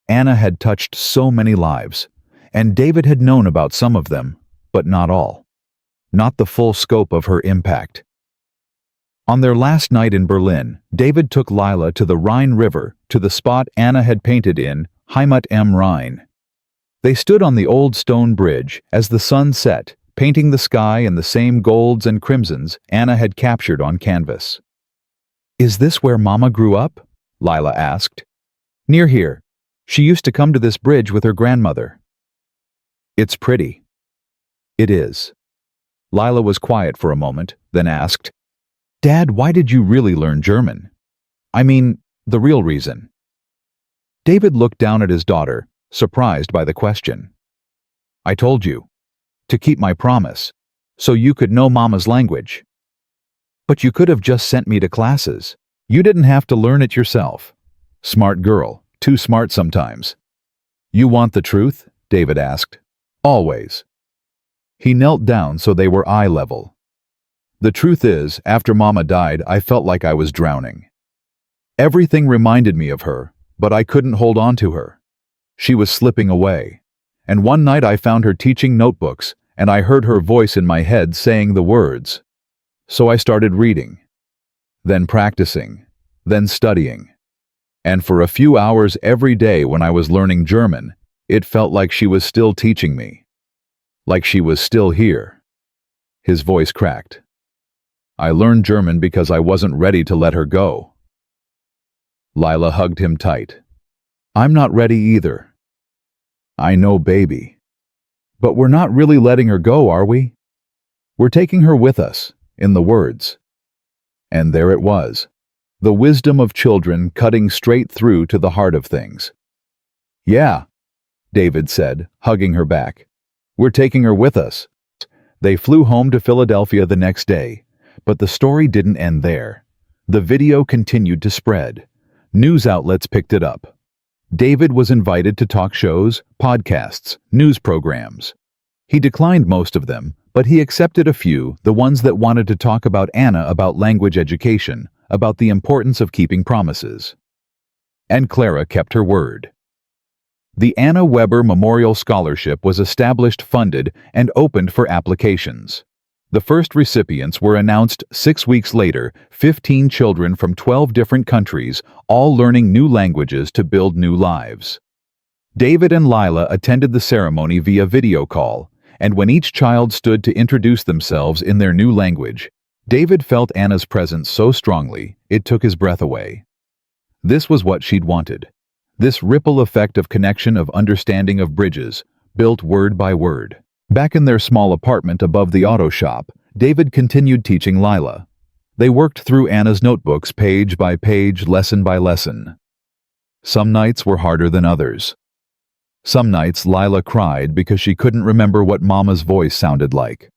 [SPEAKER 1] Anna had touched so many lives, and David had known about some of them, but not all. Not the full scope of her impact. On their last night in Berlin, David took Lila to the Rhine River, to the spot Anna had painted in Heimat am Rhein. They stood on the old stone bridge as the sun set, painting the sky in the same golds and crimsons Anna had captured on canvas. "Is this where Mama grew up?" Lila asked. "Near here. She used to come to this bridge with her grandmother." "It's pretty." "It is." Lila was quiet for a moment, then asked, "Dad, why did you really learn German? I mean, the real reason." David looked down at his daughter, surprised by the question. "I told you. To keep my promise, so you could know Mama's language. But you could have just sent me to classes. You didn't have to learn it yourself. Smart girl, too smart sometimes." "You want the truth?" David asked. "Always." He knelt down so they were eye level. "The truth is, after Mama died, I felt like I was drowning. Everything reminded me of her, but I couldn't hold on to her. She was slipping away. And one night I found her teaching notebooks, and I heard her voice in my head saying the words. So I started reading, then practicing, then studying. And for a few hours every day when I was learning German, it felt like she was still teaching me. Like she was still here." His voice cracked. "I learned German because I wasn't ready to let her go." Lila hugged him tight. "I'm not ready either." "I know, baby. But we're not really letting her go, are we? We're taking her with us, in the words." And there it was, the wisdom of children cutting straight through to the heart of things. "Yeah," David said, hugging her back. "We're taking her with us." They flew home to Philadelphia the next day, but the story didn't end there. The video continued to spread. News outlets picked it up. David was invited to talk shows, podcasts, news programs. He declined most of them, but he accepted a few, the ones that wanted to talk about Anna, about language education, about the importance of keeping promises. And Clara kept her word. The Anna Weber Memorial Scholarship was established, funded, and opened for applications. The first recipients were announced 6 weeks later, 15 children from 12 different countries, all learning new languages to build new lives. David and Lila attended the ceremony via video call, and when each child stood to introduce themselves in their new language, David felt Anna's presence so strongly, it took his breath away. This was what she'd wanted. This ripple effect of connection, of understanding, of bridges, built word by word. Back in their small apartment above the auto shop, David continued teaching Lila. They worked through Anna's notebooks page by page, lesson by lesson. Some nights were harder than others. Some nights Lila cried because she couldn't remember what Mama's voice sounded like.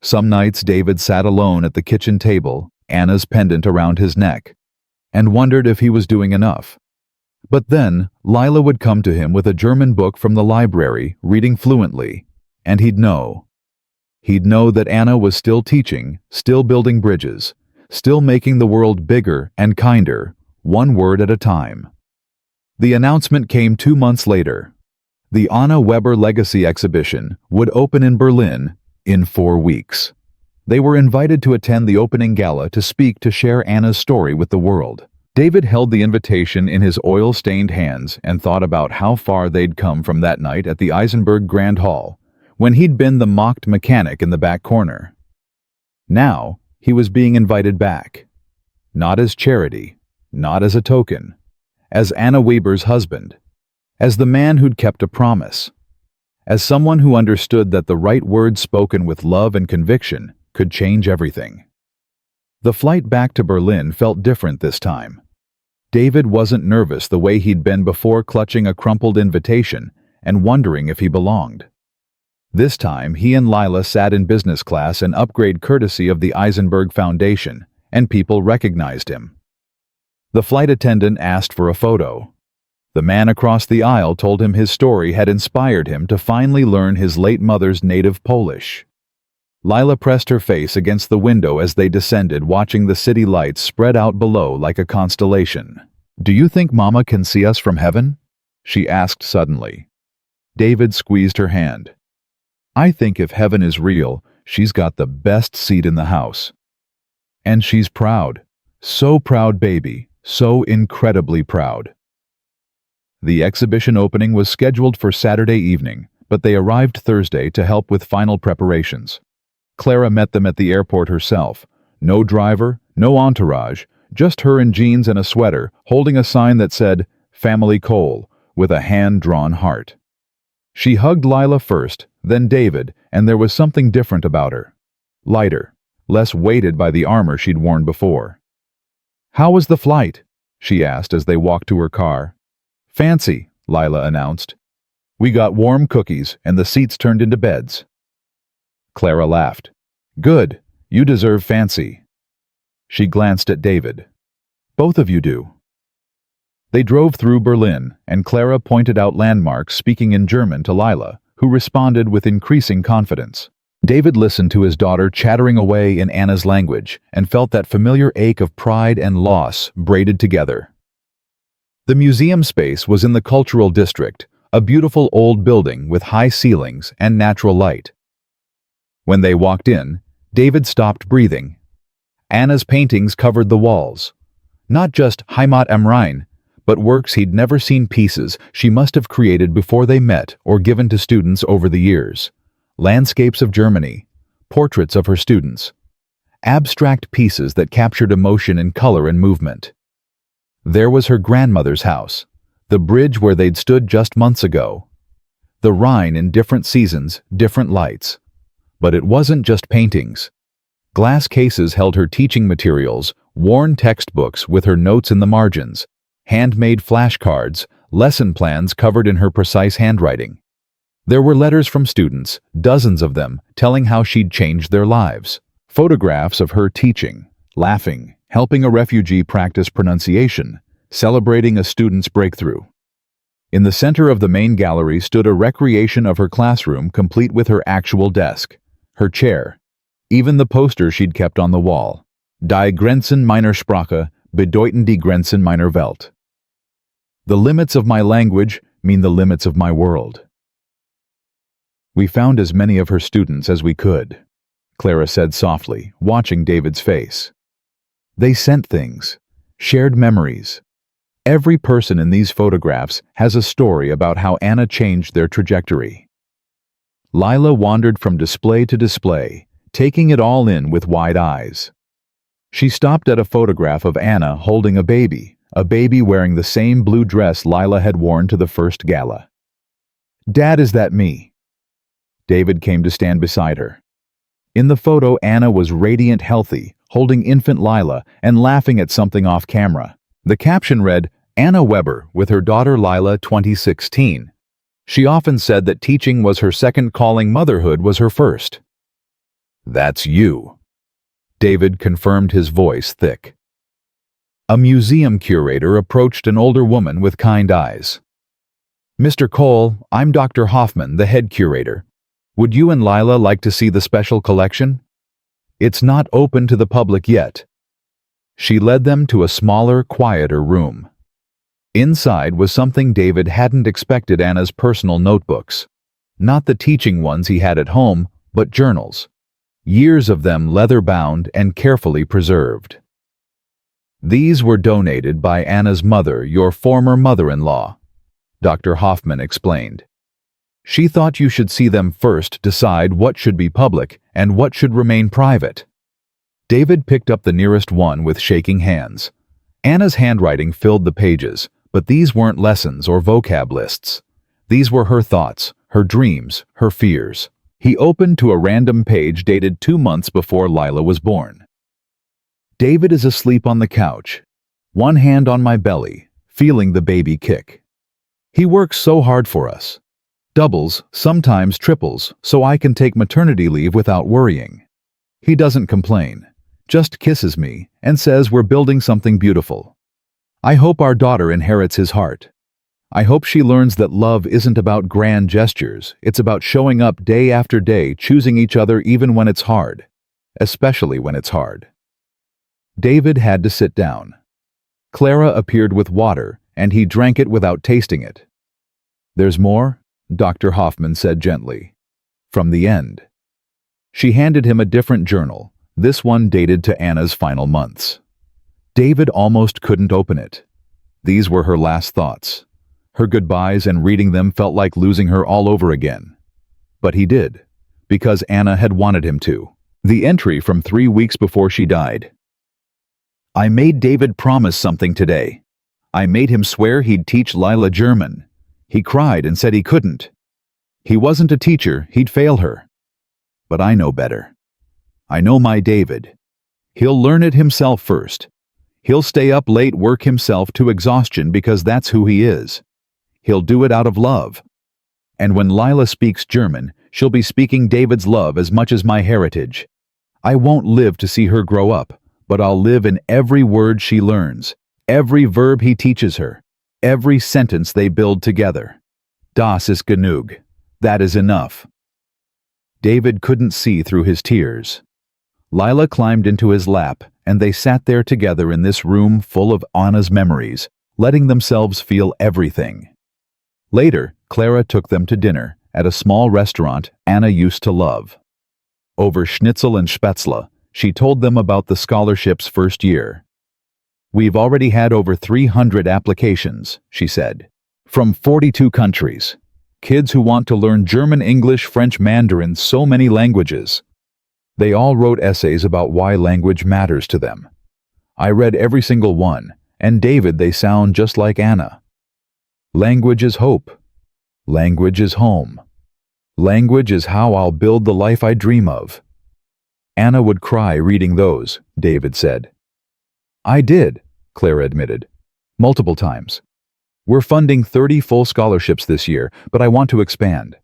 [SPEAKER 1] Some nights David sat alone at the kitchen table, Anna's pendant around his neck, and wondered if he was doing enough. But then Lila would come to him with a German book from the library, reading fluently, and he'd know. He'd know that Anna was still teaching, still building bridges, still making the world bigger and kinder, one word at a time. The announcement came 2 months later. The Anna Weber Legacy Exhibition would open in Berlin in 4 weeks. They were invited to attend the opening gala to speak, to share Anna's story with the world. David held the invitation in his oil-stained hands and thought about how far they'd come from that night at the Eisenberg Grand Hall, when he'd been the mocked mechanic in the back corner. Now, he was being invited back. Not as charity, not as a token, as Anna Weber's husband, as the man who'd kept a promise, as someone who understood that the right words spoken with love and conviction could change everything. The flight back to Berlin felt different this time. David wasn't nervous the way he'd been before, clutching a crumpled invitation and wondering if he belonged. This time, he and Lila sat in business class, an upgrade courtesy of the Eisenberg Foundation, and people recognized him. The flight attendant asked for a photo. The man across the aisle told him his story had inspired him to finally learn his late mother's native Polish. Lila pressed her face against the window as they descended, watching the city lights spread out below like a constellation. "Do you think Mama can see us from heaven?" she asked suddenly. David squeezed her hand. "I think if heaven is real, she's got the best seat in the house. And she's proud. So proud, baby. So incredibly proud." The exhibition opening was scheduled for Saturday evening, but they arrived Thursday to help with final preparations. Clara met them at the airport herself. No driver, no entourage, just her in jeans and a sweater, holding a sign that said, "Family Cole," with a hand-drawn heart. She hugged Lila first, then David, and there was something different about her. Lighter, less weighted by the armor she'd worn before. "How was the flight?" she asked as they walked to her car. "Fancy," Lila announced. "We got warm cookies and the seats turned into beds." Clara laughed. "Good, you deserve fancy." She glanced at David. "Both of you do." They drove through Berlin, and Clara pointed out landmarks, speaking in German to Lila, who responded with increasing confidence. David listened to his daughter chattering away in Anna's language and felt that familiar ache of pride and loss braided together. The museum space was in the Cultural District, a beautiful old building with high ceilings and natural light. When they walked in, David stopped breathing. Anna's paintings covered the walls. Not just Heimat am Rhein, but works he'd never seen, pieces she must have created before they met or given to students over the years. Landscapes of Germany, portraits of her students, abstract pieces that captured emotion in color and movement. There was her grandmother's house, the bridge where they'd stood just months ago. The Rhine in different seasons, different lights. But it wasn't just paintings. Glass cases held her teaching materials, worn textbooks with her notes in the margins, handmade flashcards, lesson plans covered in her precise handwriting. There were letters from students, dozens of them, telling how she'd changed their lives. Photographs of her teaching, laughing, helping a refugee practice pronunciation, celebrating a student's breakthrough. In the center of the main gallery stood a recreation of her classroom, complete with her actual desk, her chair, even the poster she'd kept on the wall. Die Grenzen meiner Sprache bedeuten die Grenzen meiner Welt. The limits of my language mean the limits of my world. We found as many of her students as we could, Clara said softly, watching David's face. They sent things, shared memories. Every person in these photographs has a story about how Anna changed their trajectory. Lila wandered from display to display, taking it all in with wide eyes. She stopped at a photograph of Anna holding a baby wearing the same blue dress Lila had worn to the first gala. "Dad, is that me?" David came to stand beside her. In the photo, Anna was radiant, healthy, holding infant Lila and laughing at something off camera. The caption read, "Anna Weber with her daughter Lila 2016. She often said that teaching was her second calling, motherhood was her first." "That's you," David confirmed, his voice thick. A museum curator approached an older woman with kind eyes. "Mr. Cole, I'm Dr. Hoffman, the head curator. Would you and Lila like to see the special collection? It's not open to the public yet." She led them to a smaller, quieter room. Inside was something David hadn't expected: Anna's personal notebooks. Not the teaching ones he had at home, but journals. Years of them, leather-bound and carefully preserved. "These were donated by Anna's mother, your former mother-in-law," Dr. Hoffman explained. "She thought you should see them first, decide what should be public and what should remain private." David picked up the nearest one with shaking hands. Anna's handwriting filled the pages, but these weren't lessons or vocab lists. These were her thoughts, her dreams, her fears. He opened to a random page dated 2 months before Lila was born. David is asleep on the couch, one hand on my belly, feeling the baby kick. He works so hard for us. Doubles, sometimes triples, so I can take maternity leave without worrying. He doesn't complain, just kisses me and says we're building something beautiful. I hope our daughter inherits his heart. I hope she learns that love isn't about grand gestures, it's about showing up day after day, choosing each other even when it's hard, especially when it's hard. David had to sit down. Clara appeared with water, and he drank it without tasting it. "There's more?" Dr. Hoffman said gently. "From the end." She handed him a different journal, this one dated to Anna's final months. David almost couldn't open it. These were her last thoughts. Her goodbyes, and reading them felt like losing her all over again. But he did, because Anna had wanted him to. The entry from 3 weeks before she died. "I made David promise something today. I made him swear he'd teach Lila German. He cried and said he couldn't. He wasn't a teacher, he'd fail her. But I know better. I know my David. He'll learn it himself first. He'll stay up late, work himself to exhaustion because that's who he is. He'll do it out of love. And when Lila speaks German, she'll be speaking David's love as much as my heritage. I won't live to see her grow up, but I'll live in every word she learns, every verb he teaches her, every sentence they build together. Das ist genug. That is enough." David couldn't see through his tears. Lila climbed into his lap, and they sat there together in this room full of Anna's memories, letting themselves feel everything. Later, Clara took them to dinner at a small restaurant Anna used to love. Over schnitzel and spätzle, she told them about the scholarship's first year. "We've already had over 300 applications," she said, "from 42 countries. Kids who want to learn German, English, French, Mandarin, so many languages." They all wrote essays about why language matters to them. I read every single one, and David, they sound just like Anna. Language is hope. Language is home. Language is how I'll build the life I dream of. Anna would cry reading those, David said. "I did," Clara admitted. "Multiple times. We're funding 30 full scholarships this year, but I want to expand.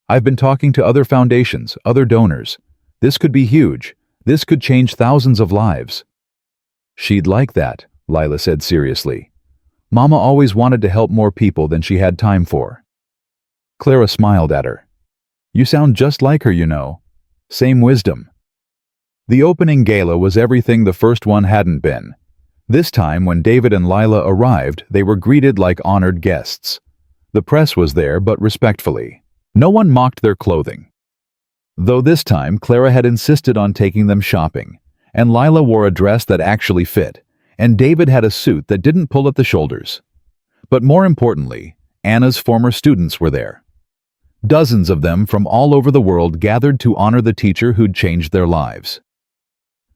[SPEAKER 1] I've been talking to other foundations, other donors. This could be huge. This could change thousands of lives." "She'd like that," Lila said seriously. "Mama always wanted to help more people than she had time for." Clara smiled at her. "You sound just like her, you know. Same wisdom." The opening gala was everything the first one hadn't been. This time, when David and Lila arrived, they were greeted like honored guests. The press was there, but respectfully. No one mocked their clothing. Though this time, Clara had insisted on taking them shopping, and Lila wore a dress that actually fit, and David had a suit that didn't pull at the shoulders. But more importantly, Anna's former students were there. Dozens of them from all over the world gathered to honor the teacher who'd changed their lives.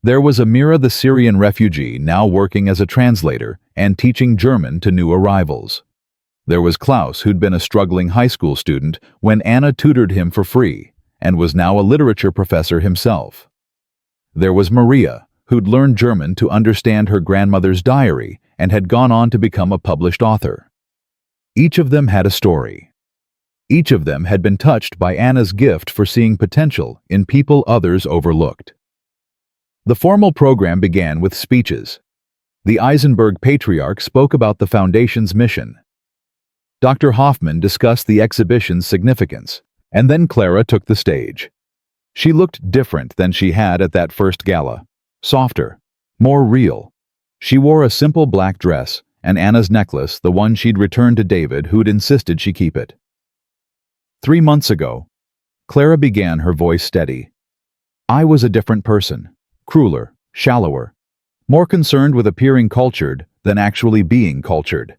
[SPEAKER 1] There was Amira, the Syrian refugee, now working as a translator and teaching German to new arrivals. There was Klaus, who'd been a struggling high school student when Anna tutored him for free, and was now a literature professor himself. There was Maria, who'd learned German to understand her grandmother's diary and had gone on to become a published author. Each of them had a story. Each of them had been touched by Anna's gift for seeing potential in people others overlooked. The formal program began with speeches. The Eisenberg patriarch spoke about the Foundation's mission. Dr. Hoffman discussed the exhibition's significance, and then Clara took the stage. She looked different than she had at that first gala. Softer, more real. She wore a simple black dress, and Anna's necklace, the one she'd returned to David, who'd insisted she keep it. 3 months ago, Clara began, her voice steady. "I was a different person. Crueler, shallower, more concerned with appearing cultured than actually being cultured.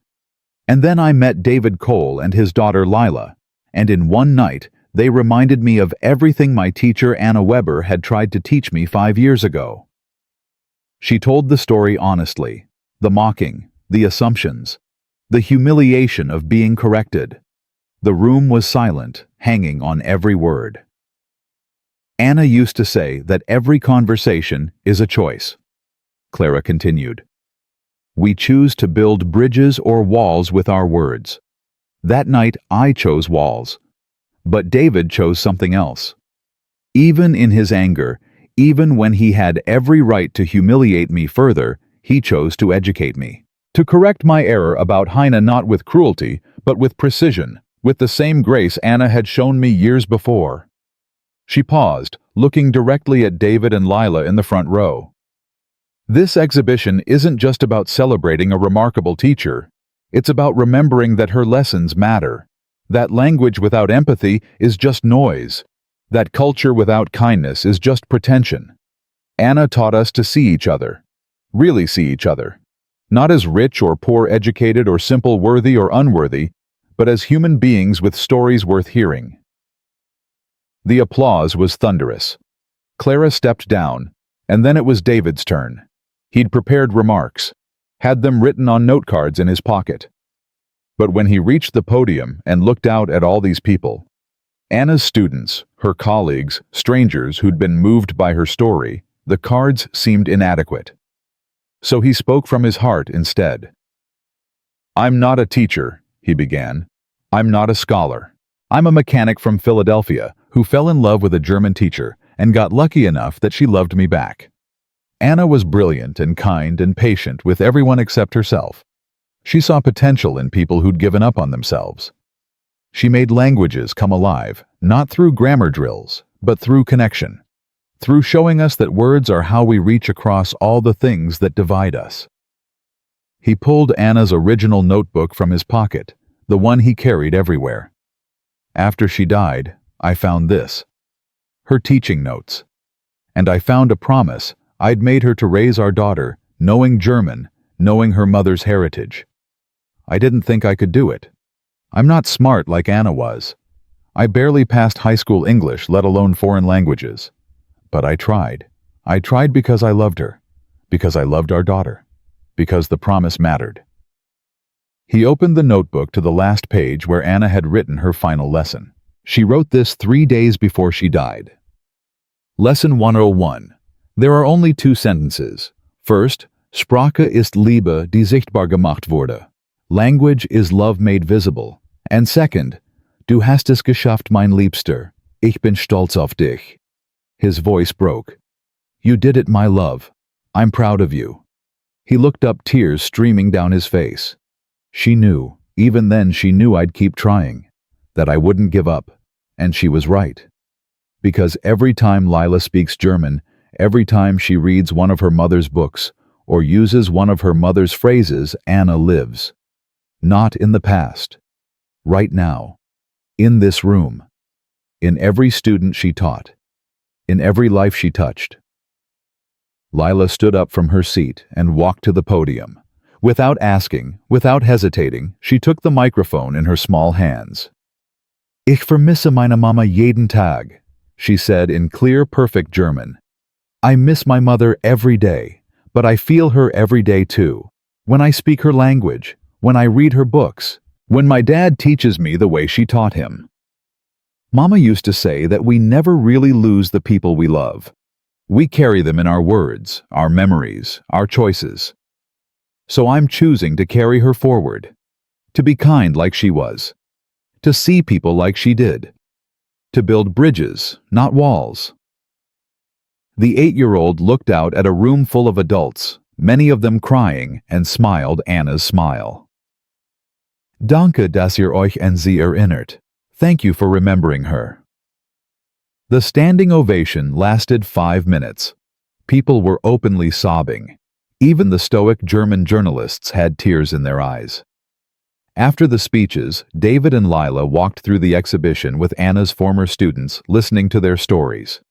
[SPEAKER 1] And then I met David Cole and his daughter Lila, and in one night they reminded me of everything my teacher Anna Weber had tried to teach me 5 years ago." She told the story honestly, the mocking, the assumptions, the humiliation of being corrected. The room was silent, hanging on every word. Anna used to say that every conversation is a choice. Clara continued. We choose to build bridges or walls with our words. That night I chose walls, but David chose something else. Even in his anger, even when he had every right to humiliate me further, he chose to educate me. To correct my error about Heine not with cruelty, but with precision, with the same grace Anna had shown me years before. She paused, looking directly at David and Lila in the front row. This exhibition isn't just about celebrating a remarkable teacher. It's about remembering that her lessons matter. That language without empathy is just noise. That culture without kindness is just pretension. Anna taught us to see each other. Really see each other. Not as rich or poor, educated or simple, worthy or unworthy, but as human beings with stories worth hearing. The applause was thunderous. Clara stepped down, and then it was David's turn. He'd prepared remarks, had them written on note cards in his pocket. But when he reached the podium and looked out at all these people, Anna's students, her colleagues, strangers who'd been moved by her story, the cards seemed inadequate. So he spoke from his heart instead. I'm not a teacher, he began. I'm not a scholar. I'm a mechanic from Philadelphia who fell in love with a German teacher and got lucky enough that she loved me back. Anna was brilliant and kind and patient with everyone except herself. She saw potential in people who'd given up on themselves. She made languages come alive, not through grammar drills, but through connection. Through showing us that words are how we reach across all the things that divide us. He pulled Anna's original notebook from his pocket, the one he carried everywhere. After she died, I found this. Her teaching notes. And I found a promise I'd made her to raise our daughter, knowing German, knowing her mother's heritage. I didn't think I could do it. I'm not smart like Anna was. I barely passed high school English, let alone foreign languages. But I tried. I tried because I loved her, because I loved our daughter, because the promise mattered. He opened the notebook to the last page where Anna had written her final lesson. She wrote this 3 days before she died. Lesson 101. There are only 2 sentences. First, Sprache ist Liebe, die sichtbar gemacht wurde. Language is love made visible. And second, Du hast es geschafft, mein Liebster. Ich bin stolz auf dich. His voice broke. You did it, my love. I'm proud of you. He looked up, tears streaming down his face. She knew, even then she knew I'd keep trying, that I wouldn't give up, and she was right. Because every time Lila speaks German, every time she reads one of her mother's books, or uses one of her mother's phrases, Anna lives. Not in the past. Right now. In this room. In every student she taught. In every life she touched. Lila stood up from her seat and walked to the podium. Without asking, without hesitating, she took the microphone in her small hands. Ich vermisse meine Mama jeden Tag, she said in clear, perfect German. I miss my mother every day, but I feel her every day too. When I speak her language, when I read her books, when my dad teaches me the way she taught him. Mama used to say that we never really lose the people we love. We carry them in our words, our memories, our choices. So I'm choosing to carry her forward, to be kind like she was, to see people like she did, to build bridges, not walls. The 8-year-old looked out at a room full of adults, many of them crying, and smiled Anna's smile. Danke, dass ihr euch an sie erinnert. Thank you for remembering her. The standing ovation lasted 5 minutes. People were openly sobbing. Even the stoic German journalists had tears in their eyes. After the speeches, David and Lila walked through the exhibition with Anna's former students, listening to their stories.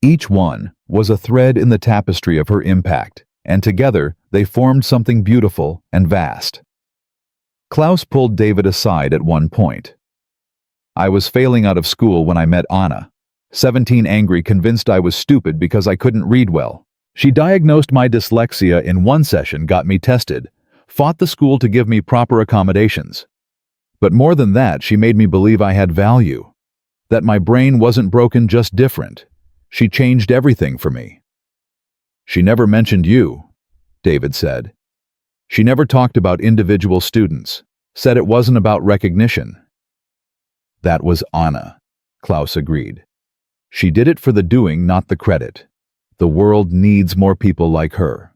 [SPEAKER 1] Each one was a thread in the tapestry of her impact, and together they formed something beautiful and vast. Klaus pulled David aside at one point. I was failing out of school when I met Anna. 17, angry, convinced I was stupid because I couldn't read well. She diagnosed my dyslexia in one session, got me tested, fought the school to give me proper accommodations. But more than that, she made me believe I had value, that my brain wasn't broken, just different. She changed everything for me. She never mentioned you, David said. She never talked about individual students, said it wasn't about recognition. That was Anna, Klaus agreed. She did it for the doing, not the credit. The world needs more people like her.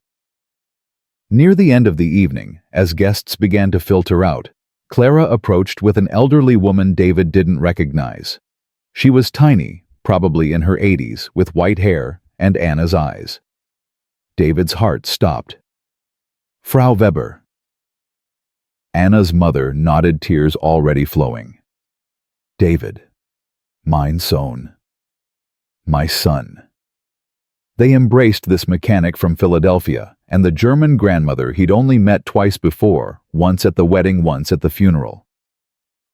[SPEAKER 1] Near the end of the evening, as guests began to filter out, Clara approached with an elderly woman David didn't recognize. She was tiny, probably in her 80s, with white hair and Anna's eyes. David's heart stopped. Frau Weber. Anna's mother nodded, tears already flowing. David. Mein Sohn. My son. They embraced this mechanic from Philadelphia and the German grandmother he'd only met twice before, once at the wedding, once at the funeral.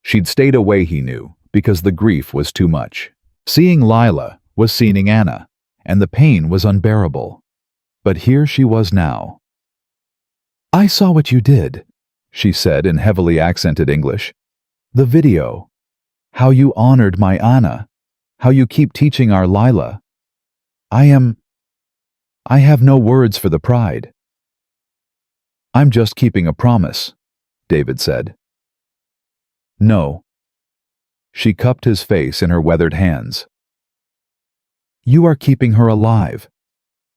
[SPEAKER 1] She'd stayed away, he knew, because the grief was too much. Seeing Lila was seeing Anna, and the pain was unbearable. But here she was now. I saw what you did, she said in heavily accented English. The video. How you honored my Anna. How you keep teaching our Lila. I have no words for the pride. I'm just keeping a promise, David said. No. She cupped his face in her weathered hands. You are keeping her alive.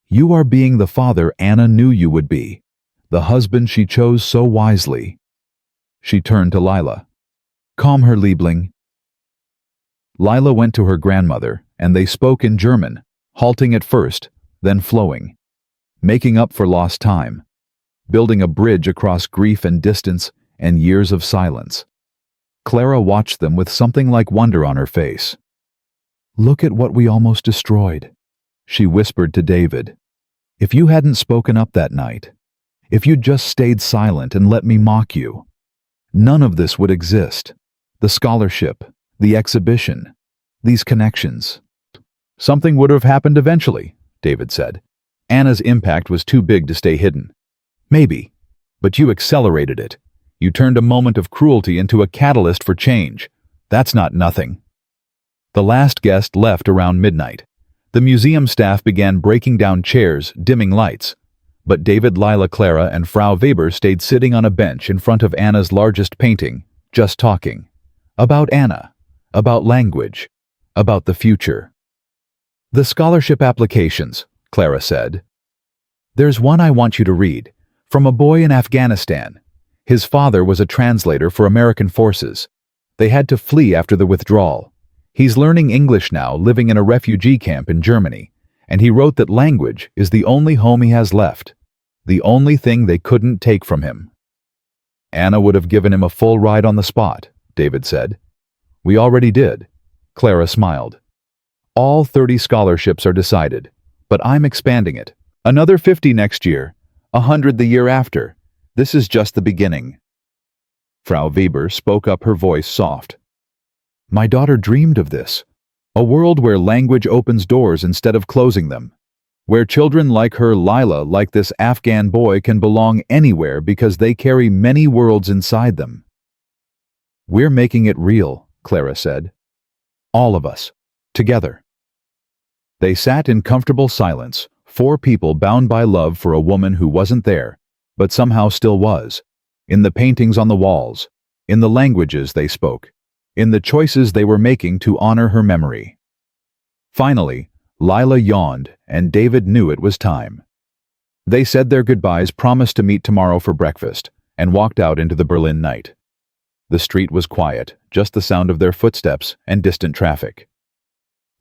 [SPEAKER 1] You are being the father Anna knew you would be, the husband she chose so wisely. She turned to Lila. Calm her, Liebling. Lila went to her grandmother, and they spoke in German, halting at first, then flowing, making up for lost time, building a bridge across grief and distance and years of silence. Clara watched them with something like wonder on her face. Look at what we almost destroyed, she whispered to David. If you hadn't spoken up that night, if you'd just stayed silent and let me mock you, none of this would exist. The scholarship, the exhibition, these connections. Something would have happened eventually, David said. Anna's impact was too big to stay hidden. Maybe, but you accelerated it. You turned a moment of cruelty into a catalyst for change. That's not nothing. The last guest left around midnight. The museum staff began breaking down chairs, dimming lights. But David, Lila, Clara, and Frau Weber stayed sitting on a bench in front of Anna's largest painting, just talking. About Anna, about language, about the future. The scholarship applications, Clara said. There's one I want you to read, from a boy in Afghanistan. His father was a translator for American forces. They had to flee after the withdrawal. He's learning English now, living in a refugee camp in Germany, and he wrote that language is the only home he has left, the only thing they couldn't take from him. Anna would have given him a full ride on the spot, David said. We already did. Clara smiled. All 30 scholarships are decided, but I'm expanding it. Another 50 next year, 100 the year after. This is just the beginning. Frau Weber spoke up, her voice soft. My daughter dreamed of this. A world where language opens doors instead of closing them. Where children like her, Lila, like this Afghan boy, can belong anywhere because they carry many worlds inside them. We're making it real, Clara said. All of us. Together. They sat in comfortable silence, 4 people bound by love for a woman who wasn't there, but somehow still was. In the paintings on the walls, in the languages they spoke, in the choices they were making to honor her memory. Finally, Lila yawned, and David knew it was time. They said their goodbyes, promised to meet tomorrow for breakfast, and walked out into the Berlin night. The street was quiet, just the sound of their footsteps and distant traffic.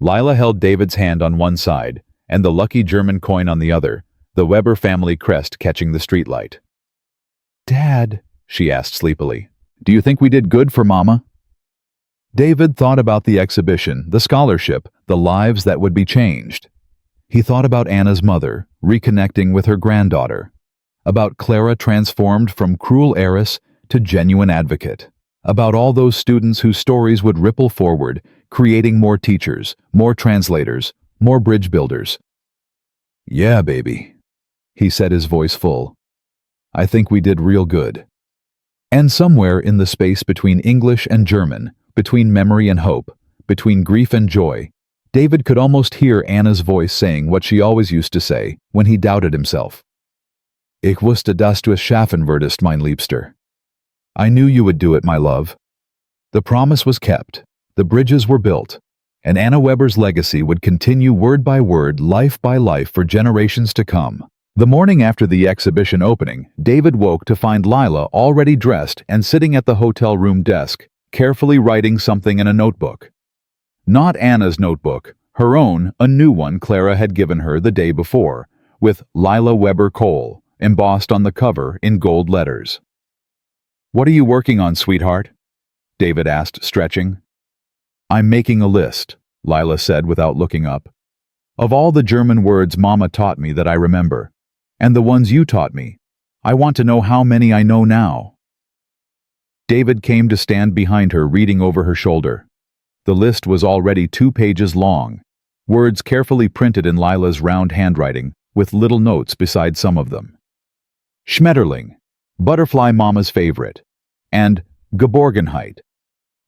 [SPEAKER 1] Lila held David's hand on one side, and the lucky German coin on the other, the Weber family crest catching the streetlight. Dad, she asked sleepily, do you think we did good for Mama? David thought about the exhibition, the scholarship, the lives that would be changed. He thought about Anna's mother, reconnecting with her granddaughter, about Clara transformed from cruel heiress to genuine advocate, about all those students whose stories would ripple forward, creating more teachers, more translators, more bridge builders. Yeah, baby, he said, his voice full. I think we did real good. And somewhere in the space between English and German, between memory and hope, between grief and joy, David could almost hear Anna's voice saying what she always used to say when he doubted himself. Ich wusste, dass du es schaffen würdest, mein Liebster. I knew you would do it, my love. The promise was kept, the bridges were built, and Anna Weber's legacy would continue word by word, life by life for generations to come. The morning after the exhibition opening, David woke to find Lila already dressed and sitting at the hotel room desk, carefully writing something in a notebook. Not Anna's notebook, her own, a new one Clara had given her the day before, with Lila Weber Cole embossed on the cover in gold letters. "What are you working on, sweetheart?" David asked, stretching. "I'm making a list," Lila said without looking up. "Of all the German words Mama taught me that I remember, and the ones you taught me. I want to know how many I know now." David came to stand behind her, reading over her shoulder. The list was already 2 pages long, words carefully printed in Lila's round handwriting, with little notes beside some of them. Schmetterling, butterfly Mama's favorite, and Geborgenheit,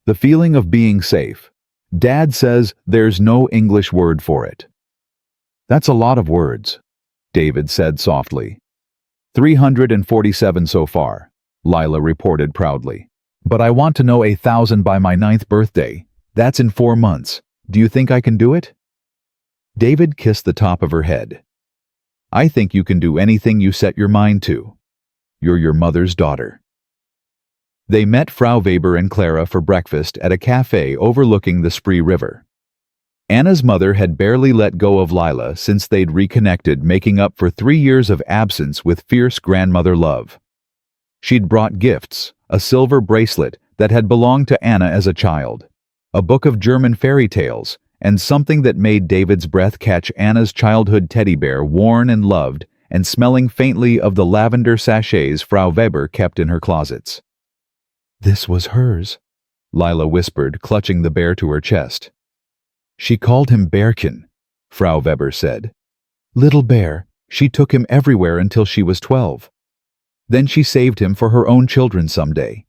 [SPEAKER 1] the feeling of being safe. Dad says there's no English word for it. "That's a lot of words," David said softly. 347 so far, Lila reported proudly. "But I want to know 1,000 by my 9th birthday. That's in 4 months. Do you think I can do it?" David kissed the top of her head. "I think you can do anything you set your mind to. You're your mother's daughter." They met Frau Weber and Clara for breakfast at a cafe overlooking the Spree River. Anna's mother had barely let go of Lila since they'd reconnected, making up for 3 years of absence with fierce grandmother love. She'd brought gifts, a silver bracelet that had belonged to Anna as a child, a book of German fairy tales, and something that made David's breath catch, Anna's childhood teddy bear, worn and loved and smelling faintly of the lavender sachets Frau Weber kept in her closets. "This was hers," Lila whispered, clutching the bear to her chest. "She called him Bearkin," Frau Weber said. "Little bear, she took him everywhere until she was 12. Then she saved him for her own children someday."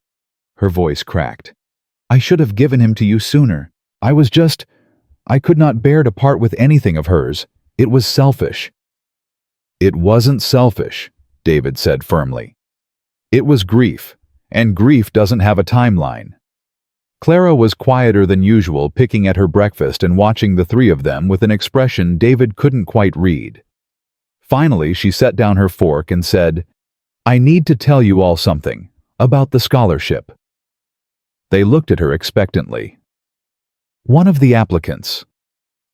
[SPEAKER 1] Her voice cracked. "I should have given him to you sooner. I could not bear to part with anything of hers. It was selfish." "It wasn't selfish," David said firmly. "It was grief, and grief doesn't have a timeline." Clara was quieter than usual, picking at her breakfast and watching the three of them with an expression David couldn't quite read. Finally, she set down her fork and said, "I need to tell you all something about the scholarship." They looked at her expectantly. "One of the applicants,"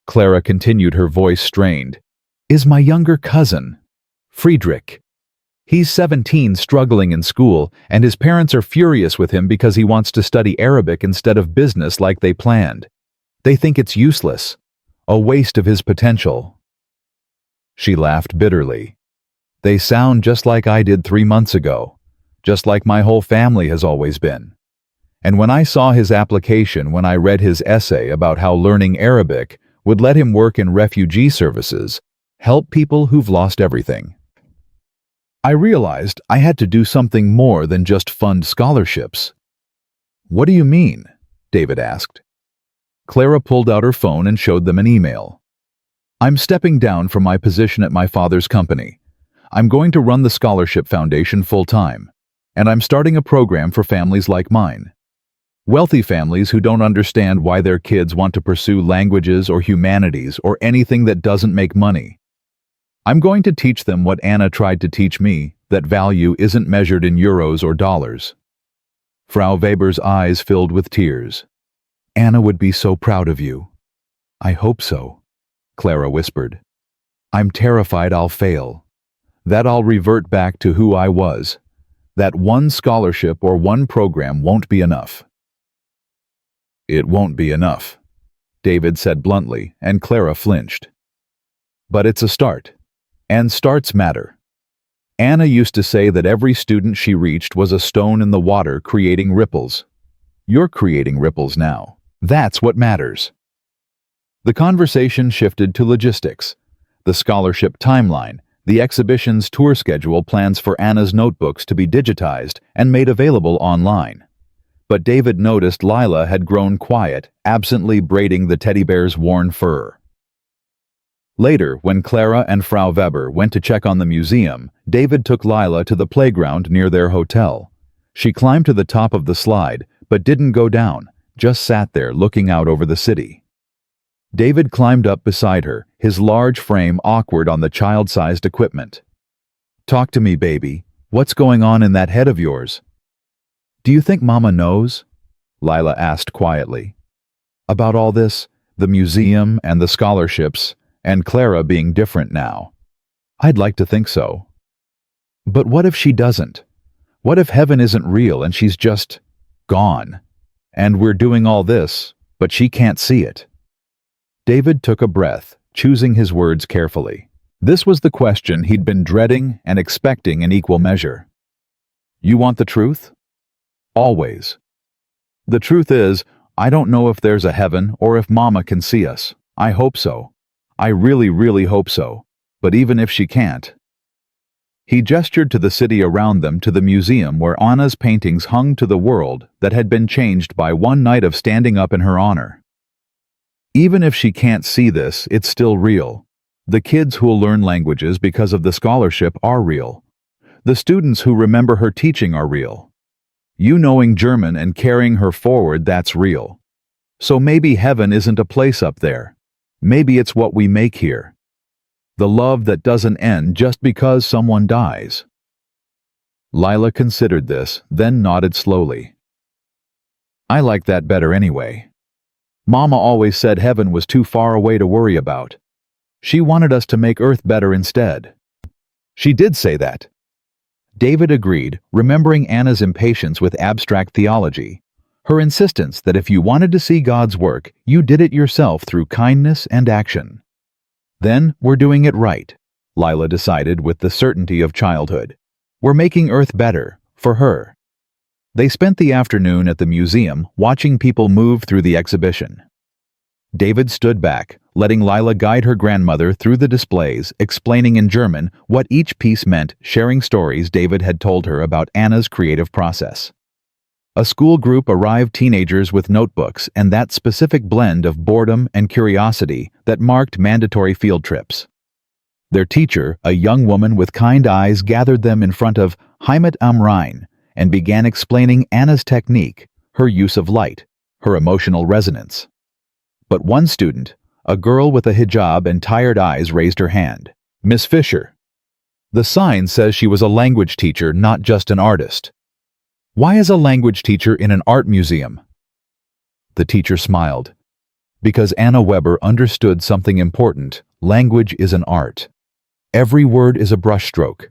[SPEAKER 1] Clara continued, her voice strained, "is my younger cousin, Friedrich. He's 17, struggling in school, and his parents are furious with him because he wants to study Arabic instead of business like they planned. They think it's useless, a waste of his potential." She laughed bitterly. "They sound just like I did 3 months ago, just like my whole family has always been. And when I saw his application, when I read his essay about how learning Arabic would let him work in refugee services, help people who've lost everything, I realized I had to do something more than just fund scholarships." "What do you mean?" David asked. Clara pulled out her phone and showed them an email. "I'm stepping down from my position at my father's company. I'm going to run the Scholarship Foundation full-time, and I'm starting a program for families like mine. Wealthy families who don't understand why their kids want to pursue languages or humanities or anything that doesn't make money. I'm going to teach them what Anna tried to teach me, that value isn't measured in euros or dollars." Frau Weber's eyes filled with tears. "Anna would be so proud of you." "I hope so," Clara whispered. "I'm terrified I'll fail, that I'll revert back to who I was, that one scholarship or one program won't be enough." "It won't be enough," David said bluntly, and Clara flinched. "But it's a start. And starts matter. Anna used to say that every student she reached was a stone in the water creating ripples. You're creating ripples now. That's what matters." The conversation shifted to logistics, the scholarship timeline, the exhibition's tour schedule, plans for Anna's notebooks to be digitized and made available online. But David noticed Lila had grown quiet, absently braiding the teddy bear's worn fur. Later, when Clara and Frau Weber went to check on the museum, David took Lila to the playground near their hotel. She climbed to the top of the slide, but didn't go down, just sat there looking out over the city. David climbed up beside her, his large frame awkward on the child-sized equipment. "Talk to me, baby. What's going on in that head of yours?" "Do you think Mama knows?" Lila asked quietly. "About all this, the museum and the scholarships, and Clara being different now. I'd like to think so. But what if she doesn't? What if heaven isn't real and she's just gone? And we're doing all this, but she can't see it." David took a breath, choosing his words carefully. This was the question he'd been dreading and expecting in equal measure. "You want the truth?" "Always. The truth is, I don't know if there's a heaven or if Mama can see us. I hope so. I really, really hope so. But even if she can't..." He gestured to the city around them, to the museum where Anna's paintings hung to the world that had been changed by one night of standing up in her honor. "Even if she can't see this, it's still real. The kids who'll learn languages because of the scholarship are real. The students who remember her teaching are real. You knowing German and carrying her forward, that's real. So maybe heaven isn't a place up there. Maybe it's what we make here. The love that doesn't end just because someone dies." Lila considered this, then nodded slowly. "I like that better anyway. Mama always said heaven was too far away to worry about. She wanted us to make Earth better instead." "She did say that." David agreed, remembering Anna's impatience with abstract theology. Her insistence that if you wanted to see God's work, you did it yourself through kindness and action. "Then we're doing it right," Lila decided with the certainty of childhood. "We're making Earth better, for her." They spent the afternoon at the museum watching people move through the exhibition. David stood back, letting Lila guide her grandmother through the displays, explaining in German what each piece meant, sharing stories David had told her about Anna's creative process. A school group arrived, teenagers with notebooks and that specific blend of boredom and curiosity that marked mandatory field trips. Their teacher, a young woman with kind eyes, gathered them in front of Heimat am Rhein and began explaining Anna's technique, her use of light, her emotional resonance. But one student, a girl with a hijab and tired eyes, raised her hand. "Miss Fisher." "The sign says she was a language teacher, not just an artist." "Why is a language teacher in an art museum?" The teacher smiled. "Because Anna Weber understood something important. Language is an art. Every word is a brushstroke.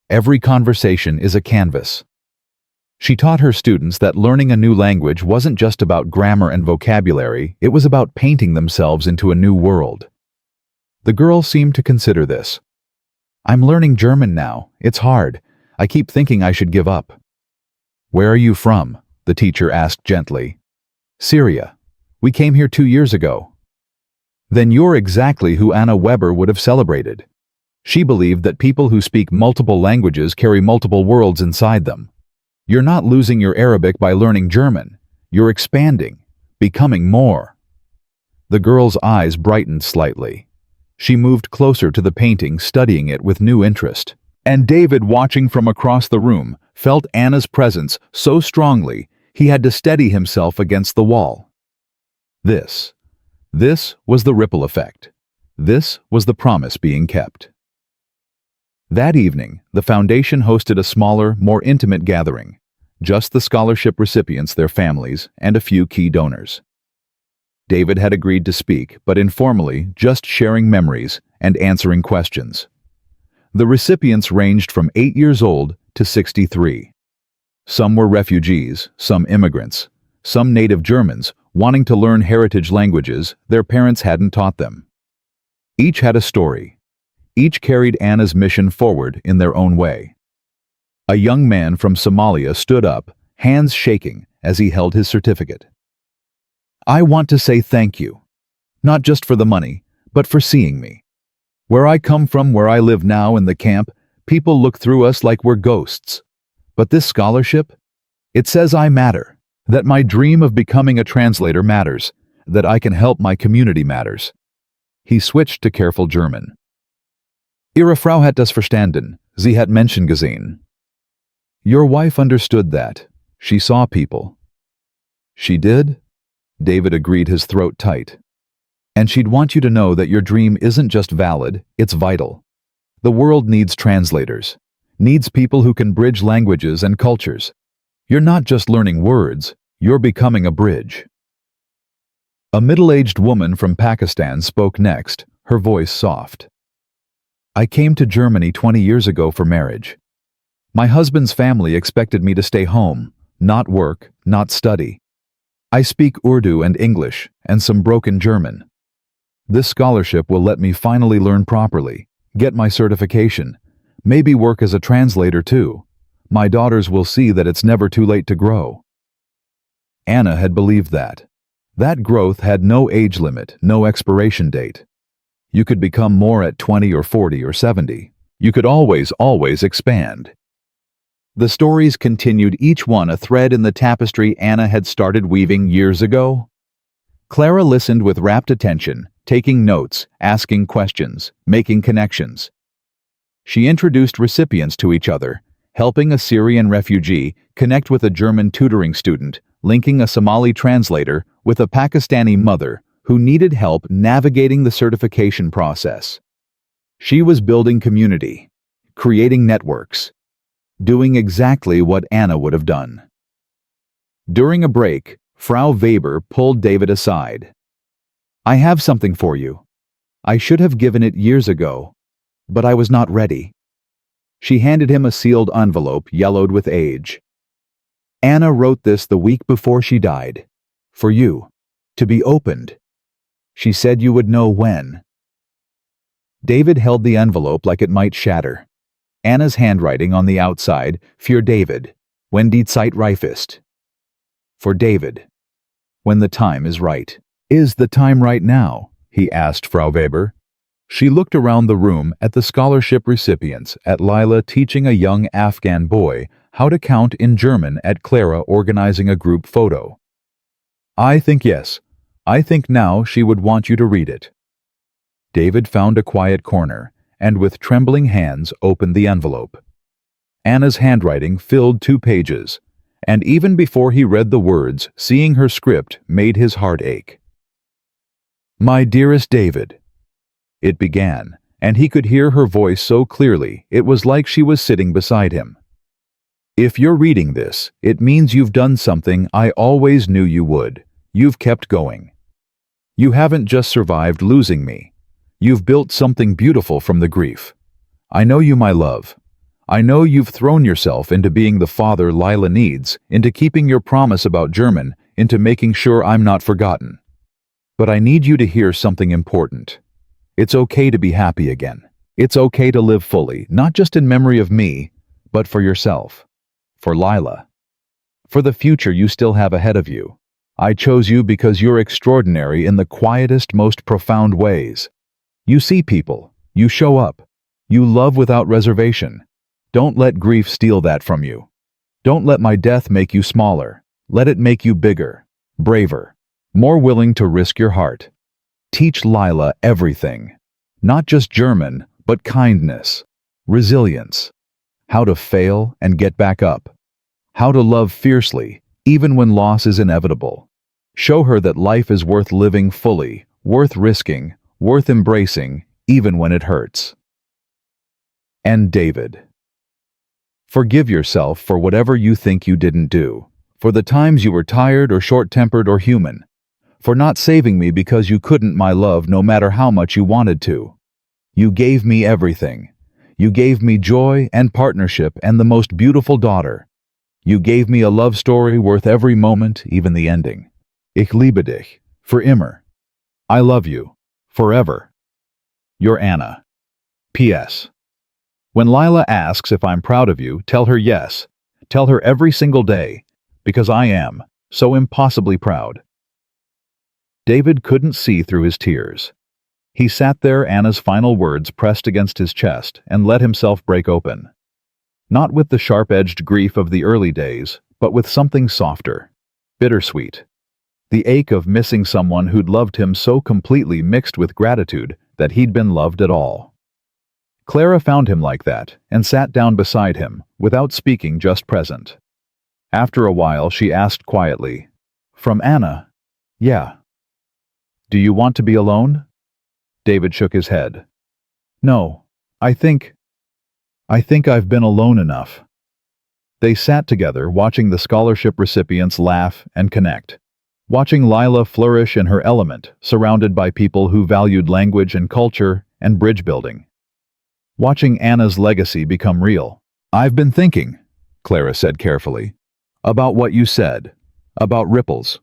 [SPEAKER 1] Every conversation is a canvas." She taught her students that learning a new language wasn't just about grammar and vocabulary, it was about painting themselves into a new world. The girl seemed to consider this. "I'm learning German now. It's hard. I keep thinking I should give up." "Where are you from?" the teacher asked gently. "Syria. We came here 2 years ago." "Then you're exactly who Anna Weber would have celebrated. She believed that people who speak multiple languages carry multiple worlds inside them. You're not losing your Arabic by learning German. You're expanding, becoming more." The girl's eyes brightened slightly. She moved closer to the painting, studying it with new interest. And David, watching from across the room, felt Anna's presence so strongly he had to steady himself against the wall. This was the ripple effect. This was the promise being kept. That evening, the foundation hosted a smaller, more intimate gathering. Just the scholarship recipients, their families, and a few key donors. David had agreed to speak, but informally, just sharing memories and answering questions. The recipients ranged from 8 years old to 63. Some were refugees, some immigrants, some native Germans wanting to learn heritage languages their parents hadn't taught them. Each had a story. Each carried Anna's mission forward in their own way. A young man from Somalia stood up, hands shaking as he held his certificate. "I want to say thank you, not just for the money, but for seeing me. Where I come from, where I live now in the camp, people look through us like we're ghosts. But this scholarship, it says I matter, that my dream of becoming a translator matters, that I can help my community matters. He switched to careful German. Ihre Frau hat das verstanden. Sie hat Menschen gesehen. Your wife understood that. She saw people. She did? David agreed, his throat tight. And she'd want you to know that your dream isn't just valid, it's vital. The world needs translators, needs people who can bridge languages and cultures. You're not just learning words, you're becoming a bridge. A middle-aged woman from Pakistan spoke next, her voice soft. I came to Germany 20 years ago for marriage. My husband's family expected me to stay home, not work, not study. I speak Urdu and English, and some broken German. This scholarship will let me finally learn properly, get my certification, maybe work as a translator too. My daughters will see that it's never too late to grow. Anna had believed that. That growth had no age limit, no expiration date. You could become more at 20 or 40 or 70. You could always expand. The stories continued, each one a thread in the tapestry Anna had started weaving years ago. Clara listened with rapt attention, taking notes, asking questions, making connections. She introduced recipients to each other, helping a Syrian refugee connect with a German tutoring student, linking a Somali translator with a Pakistani mother who needed help navigating the certification process. She was building community, creating networks, doing exactly what Anna would have done. During a break, Frau Weber pulled David aside. I have something for you. I should have given it years ago, but I was not ready. She handed him a sealed envelope yellowed with age. Anna wrote this the week before she died. For you. To be opened. She said you would know when. David held the envelope like it might shatter. Anna's handwriting on the outside, für David, wenn die Zeit reif ist. For David. When the time is right. Is the time right now? He asked Frau Weber. She looked around the room at the scholarship recipients, at Lila teaching a young Afghan boy how to count in German, at Clara organizing a group photo. I think yes. I think now she would want you to read it. David found a quiet corner, and with trembling hands opened the envelope. Anna's handwriting filled 2 pages, and even before he read the words, seeing her script made his heart ache. My dearest David, it began, and he could hear her voice so clearly it was like she was sitting beside him. If you're reading this, it means you've done something I always knew you would. You've kept going. You haven't just survived losing me. You've built something beautiful from the grief. I know you, my love. I know you've thrown yourself into being the father Lila needs, into keeping your promise about German, into making sure I'm not forgotten. But I need you to hear something important. It's okay to be happy again. It's okay to live fully, not just in memory of me, but for yourself. For Lila. For the future you still have ahead of you. I chose you because you're extraordinary in the quietest, most profound ways. You see people. You show up. You love without reservation. Don't let grief steal that from you. Don't let my death make you smaller. Let it make you bigger, braver, more willing to risk your heart. Teach Lila everything. Not just German, but kindness, resilience. How to fail and get back up. How to love fiercely, even when loss is inevitable. Show her that life is worth living fully, worth risking, worth embracing, even when it hurts. And David. Forgive yourself for whatever you think you didn't do, for the times you were tired or short-tempered or human, for not saving me because you couldn't, my love, no matter how much you wanted to. You gave me everything. You gave me joy and partnership and the most beautiful daughter. You gave me a love story worth every moment, even the ending. Ich liebe dich, für immer. I love you, forever. Your Anna. P.S. When Lila asks if I'm proud of you, tell her yes. Tell her every single day, because I am, so impossibly proud. David couldn't see through his tears. He sat there, Anna's final words pressed against his chest, and let himself break open. Not with the sharp-edged grief of the early days, but with something softer, bittersweet. The ache of missing someone who'd loved him so completely mixed with gratitude that he'd been loved at all. Clara found him like that and sat down beside him, without speaking, just present. After a while, she asked quietly, "From Anna?" "Yeah." "Do you want to be alone?" David shook his head. "No, I think I've been alone enough." They sat together, watching the scholarship recipients laugh and connect, watching Lila flourish in her element, surrounded by people who valued language and culture and bridge building, watching Anna's legacy become real. "I've been thinking," Clara said carefully, "about what you said, about ripples.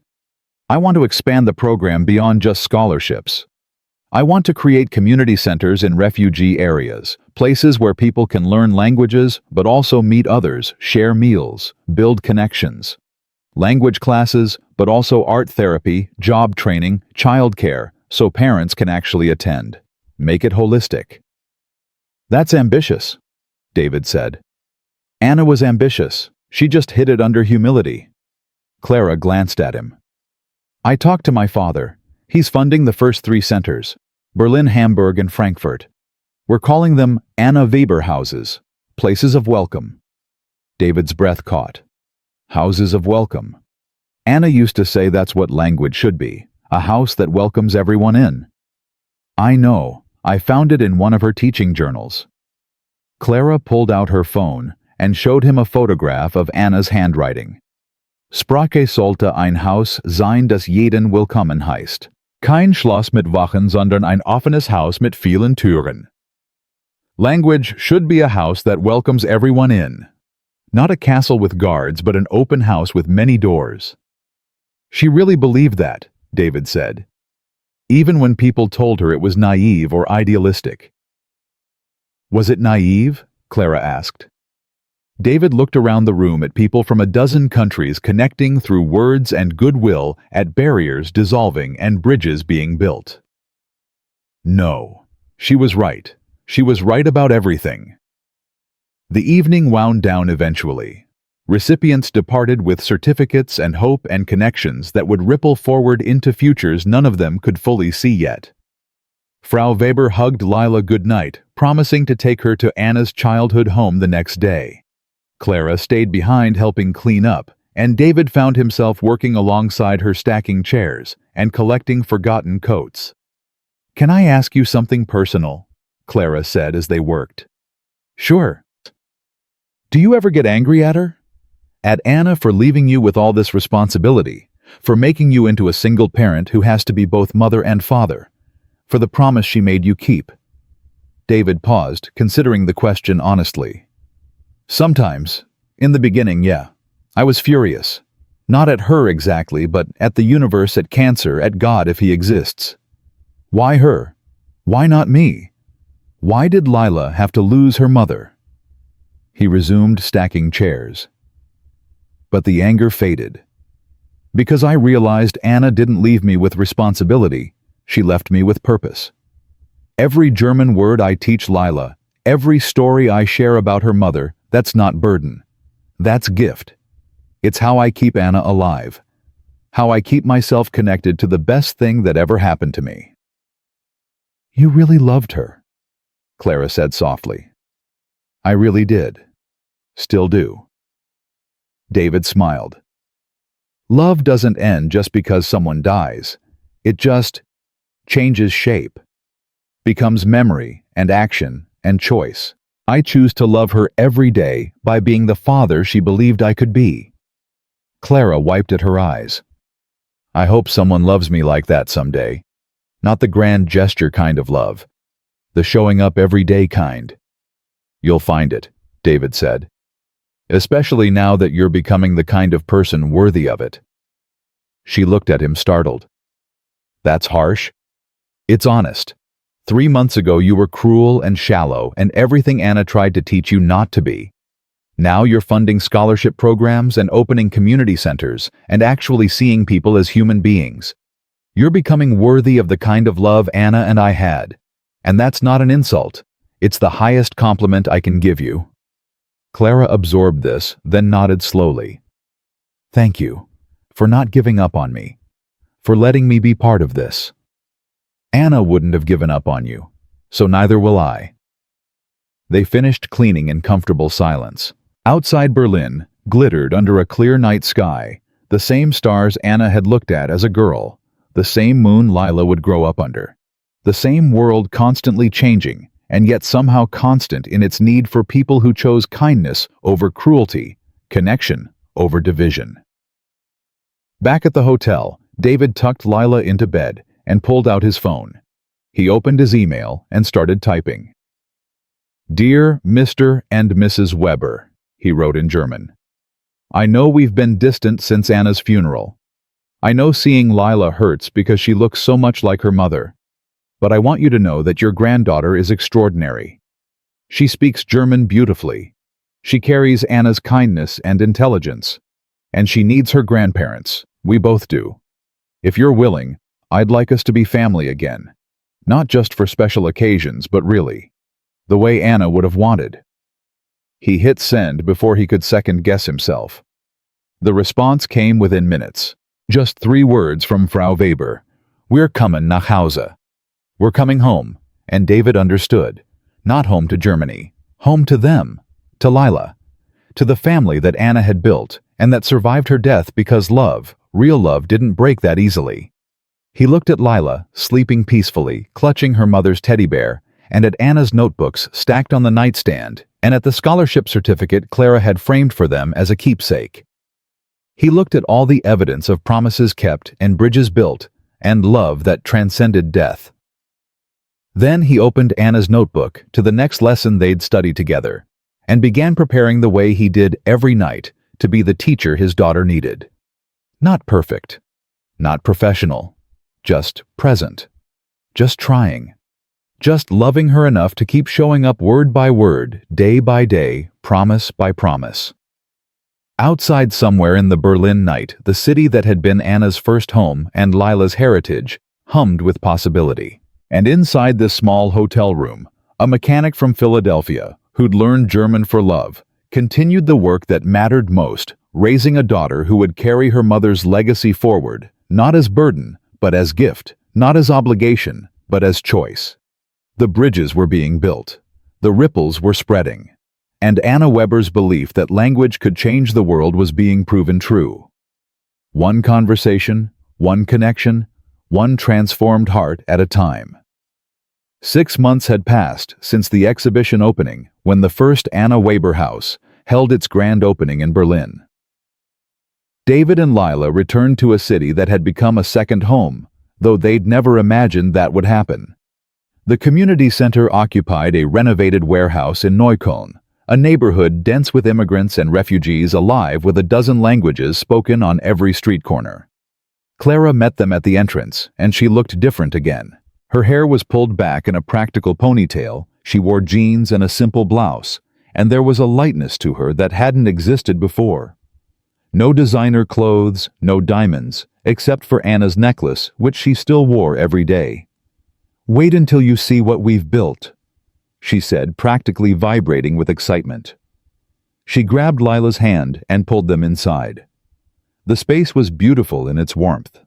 [SPEAKER 1] I want to expand the program beyond just scholarships. I want to create community centers in refugee areas, places where people can learn languages but also meet others, share meals, build connections. Language classes, but also art therapy, job training, childcare, so parents can actually attend. Make it holistic." "That's ambitious," David said. Anna was ambitious. She just hid it under humility. Clara glanced at him. "I talked to my father. He's funding the first 3 centers, Berlin, Hamburg, and Frankfurt. We're calling them Anna Weber houses, places of welcome." David's breath caught. Houses of welcome. Anna used to say that's what language should be, a house that welcomes everyone in. "I know. I found it in one of her teaching journals." Clara pulled out her phone and showed him a photograph of Anna's handwriting. "Sprache sollte ein Haus sein, das jeden willkommen heißt. Kein Schloss mit Wachen, sondern ein offenes Haus mit vielen Türen." Language should be a house that welcomes everyone in. Not a castle with guards, but an open house with many doors. She really believed that, David said, even when people told her it was naive or idealistic. "Was it naive?" Clara asked. David looked around the room at people from a dozen countries connecting through words and goodwill, at barriers dissolving and bridges being built. No, she was right. She was right about everything. The evening wound down eventually. Recipients departed with certificates and hope and connections that would ripple forward into futures none of them could fully see yet. Frau Weber hugged Lila goodnight, promising to take her to Anna's childhood home the next day. Clara stayed behind helping clean up, and David found himself working alongside her, stacking chairs and collecting forgotten coats. "Can I ask you something personal?" Clara said as they worked. "Sure." "Do you ever get angry at her? At Anna for leaving you with all this responsibility, for making you into a single parent who has to be both mother and father, for the promise she made you keep?" David paused, considering the question honestly. "Sometimes. In the beginning, yeah. I was furious. Not at her exactly, but at the universe, at cancer, at God if he exists. Why her? Why not me? Why did Lila have to lose her mother?" He resumed stacking chairs. But the anger faded. "Because I realized Anna didn't leave me with responsibility, she left me with purpose. Every German word I teach Lila, every story I share about her mother, that's not burden. That's gift. It's how I keep Anna alive. How I keep myself connected to the best thing that ever happened to me." "You really loved her," Clara said softly. "I really did. Still do." David smiled. "Love doesn't end just because someone dies. It just changes shape, becomes memory and action and choice. I choose to love her every day by being the father she believed I could be." Clara wiped at her eyes. "I hope someone loves me like that someday. Not the grand gesture kind of love. The showing up every day kind." "You'll find it," David said. "Especially now that you're becoming the kind of person worthy of it." She looked at him startled. "That's harsh." "It's honest. 3 months ago you were cruel and shallow and everything Anna tried to teach you not to be. Now you're funding scholarship programs and opening community centers and actually seeing people as human beings. You're becoming worthy of the kind of love Anna and I had. And that's not an insult. It's the highest compliment I can give you." Clara absorbed this, then nodded slowly. "Thank you for not giving up on me, for letting me be part of this. Anna wouldn't have given up on you, so neither will I." They finished cleaning in comfortable silence. Outside Berlin glittered under a clear night sky, the same stars Anna had looked at as a girl, the same moon Lila would grow up under, the same world constantly changing, and yet somehow constant in its need for people who chose kindness over cruelty, connection over division. Back at the hotel, David tucked Lila into bed and pulled out his phone. He opened his email and started typing. "Dear Mr. and Mrs. Weber," he wrote in German. "I know we've been distant since Anna's funeral. I know seeing Lila hurts because she looks so much like her mother. But I want you to know that your granddaughter is extraordinary. She speaks German beautifully. She carries Anna's kindness and intelligence. And she needs her grandparents. We both do. If you're willing, I'd like us to be family again. Not just for special occasions, but really. The way Anna would have wanted." He hit send before he could second-guess himself. The response came within minutes. Just 3 words from Frau Weber. "We're coming nach Hause." We're coming home, and David understood. Not home to Germany. Home to them. To Lila. To the family that Anna had built, and that survived her death because love, real love, didn't break that easily. He looked at Lila, sleeping peacefully, clutching her mother's teddy bear, and at Anna's notebooks stacked on the nightstand, and at the scholarship certificate Clara had framed for them as a keepsake. He looked at all the evidence of promises kept and bridges built, and love that transcended death. Then he opened Anna's notebook to the next lesson they'd study together, and began preparing the way he did every night to be the teacher his daughter needed. Not perfect, not professional, just present, just trying, just loving her enough to keep showing up word by word, day by day, promise by promise. Outside somewhere in the Berlin night, the city that had been Anna's first home and Lila's heritage hummed with possibility. And inside this small hotel room, a mechanic from Philadelphia, who'd learned German for love, continued the work that mattered most, raising a daughter who would carry her mother's legacy forward, not as burden, but as gift, not as obligation, but as choice. The bridges were being built. The ripples were spreading. And Anna Weber's belief that language could change the world was being proven true. One conversation, one connection, one transformed heart at a time. 6 months had passed since the exhibition opening, when the first Anna Weber house held its grand opening in Berlin. David and Lila returned to a city that had become a second home, though they'd never imagined that would happen. The community center occupied a renovated warehouse in Neukölln, a neighborhood dense with immigrants and refugees alive with a dozen languages spoken on every street corner. Clara met them at the entrance, and she looked different again. Her hair was pulled back in a practical ponytail, she wore jeans and a simple blouse, and there was a lightness to her that hadn't existed before. No designer clothes, no diamonds, except for Anna's necklace, which she still wore every day. "Wait until you see what we've built," she said, practically vibrating with excitement. She grabbed Lila's hand and pulled them inside. The space was beautiful in its warmth.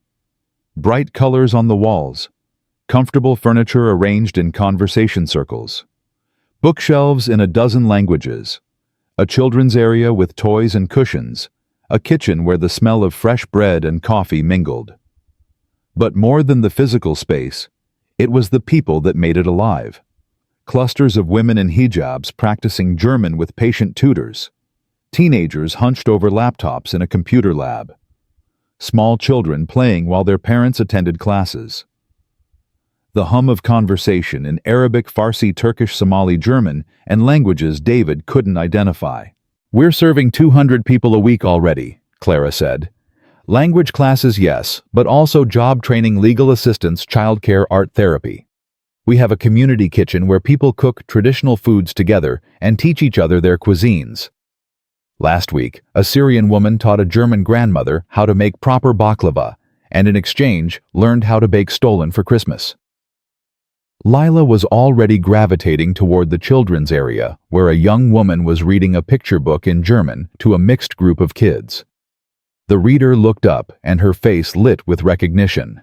[SPEAKER 1] Bright colors on the walls, comfortable furniture arranged in conversation circles, bookshelves in a dozen languages, a children's area with toys and cushions, a kitchen where the smell of fresh bread and coffee mingled. But more than the physical space, it was the people that made it alive. Clusters of women in hijabs practicing German with patient tutors, teenagers hunched over laptops in a computer lab, small children playing while their parents attended classes. The hum of conversation in Arabic, Farsi, Turkish, Somali, German, and languages David couldn't identify. "We're serving 200 people a week already," Clara said. "Language classes, yes, but also job training, legal assistance, childcare, art therapy. We have a community kitchen where people cook traditional foods together and teach each other their cuisines. Last week, a Syrian woman taught a German grandmother how to make proper baklava, and in exchange learned how to bake stollen for Christmas." Lila was already gravitating toward the children's area, where a young woman was reading a picture book in German to a mixed group of kids. The reader looked up, and her face lit with recognition.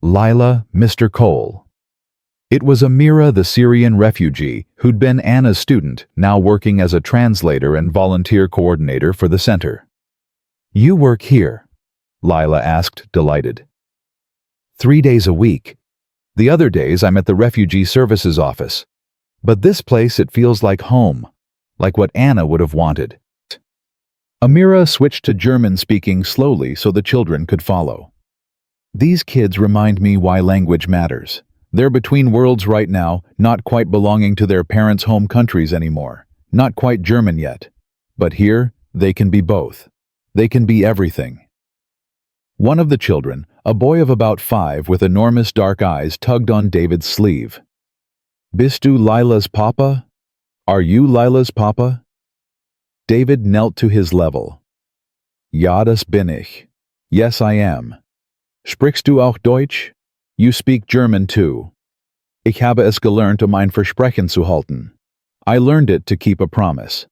[SPEAKER 1] Lila, Mr. Cole. It was Amira, the Syrian refugee, who'd been Anna's student, now working as a translator and volunteer coordinator for the center. "You work here?" Lila asked, delighted. "3 days a week. The other days I'm at the Refugee Services office. But this place, it feels like home, like what Anna would have wanted." Amira switched to German, speaking slowly so the children could follow. "These kids remind me why language matters. They're between worlds right now, not quite belonging to their parents' home countries anymore, not quite German yet. But here, they can be both. They can be everything." One of the children, a boy of about 5 with enormous dark eyes, tugged on David's sleeve. "Bist du Lila's papa? Are you Lila's papa?" David knelt to his level. "Ja, das bin ich. Yes, I am. Sprichst du auch Deutsch? You speak German too. Ich habe es gelernt, ein Versprechen zu halten. I learned it to keep a promise."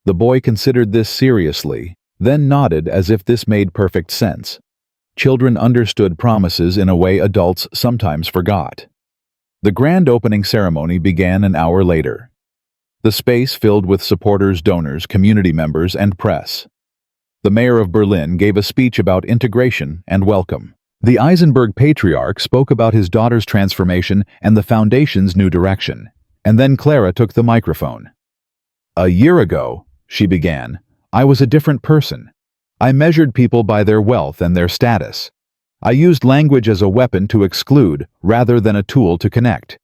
[SPEAKER 1] The boy considered this seriously, then nodded as if this made perfect sense. Children understood promises in a way adults sometimes forgot. The grand opening ceremony began an hour later. The space filled with supporters, donors, community members, and press. The mayor of Berlin gave a speech about integration and welcome. The Eisenberg patriarch spoke about his daughter's transformation and the foundation's new direction. And then Clara took the microphone. "A year ago," she began, "I was a different person. I measured people by their wealth and their status. I used language as a weapon to exclude rather than a tool to connect.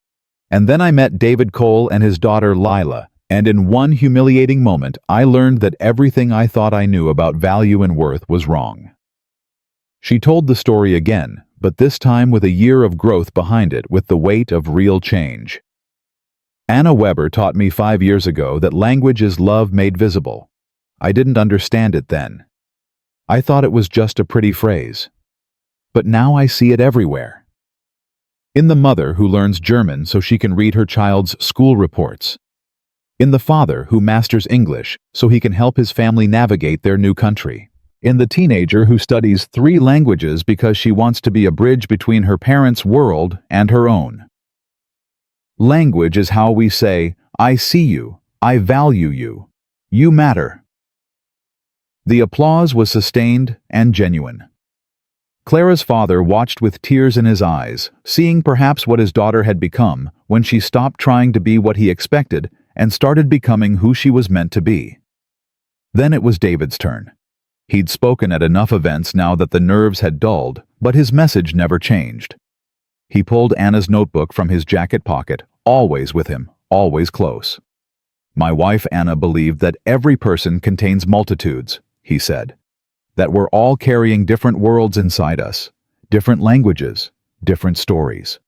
[SPEAKER 1] And then I met David Cole and his daughter Lila, and in one humiliating moment I learned that everything I thought I knew about value and worth was wrong." She told the story again, but this time with a year of growth behind it, with the weight of real change. "Anna Weber taught me 5 years ago that language is love made visible. I didn't understand it then. I thought it was just a pretty phrase. But now I see it everywhere. In the mother who learns German so she can read her child's school reports. In the father who masters English so he can help his family navigate their new country. In the teenager who studies 3 languages because she wants to be a bridge between her parents' world and her own. Language is how we say, I see you, I value you, you matter." The applause was sustained and genuine. Clara's father watched with tears in his eyes, seeing perhaps what his daughter had become when she stopped trying to be what he expected and started becoming who she was meant to be. Then it was David's turn. He'd spoken at enough events now that the nerves had dulled, but his message never changed. He pulled Anna's notebook from his jacket pocket, always with him, always close. "My wife Anna believed that every person contains multitudes," he said. "That we're all carrying different worlds inside us, different languages, different stories.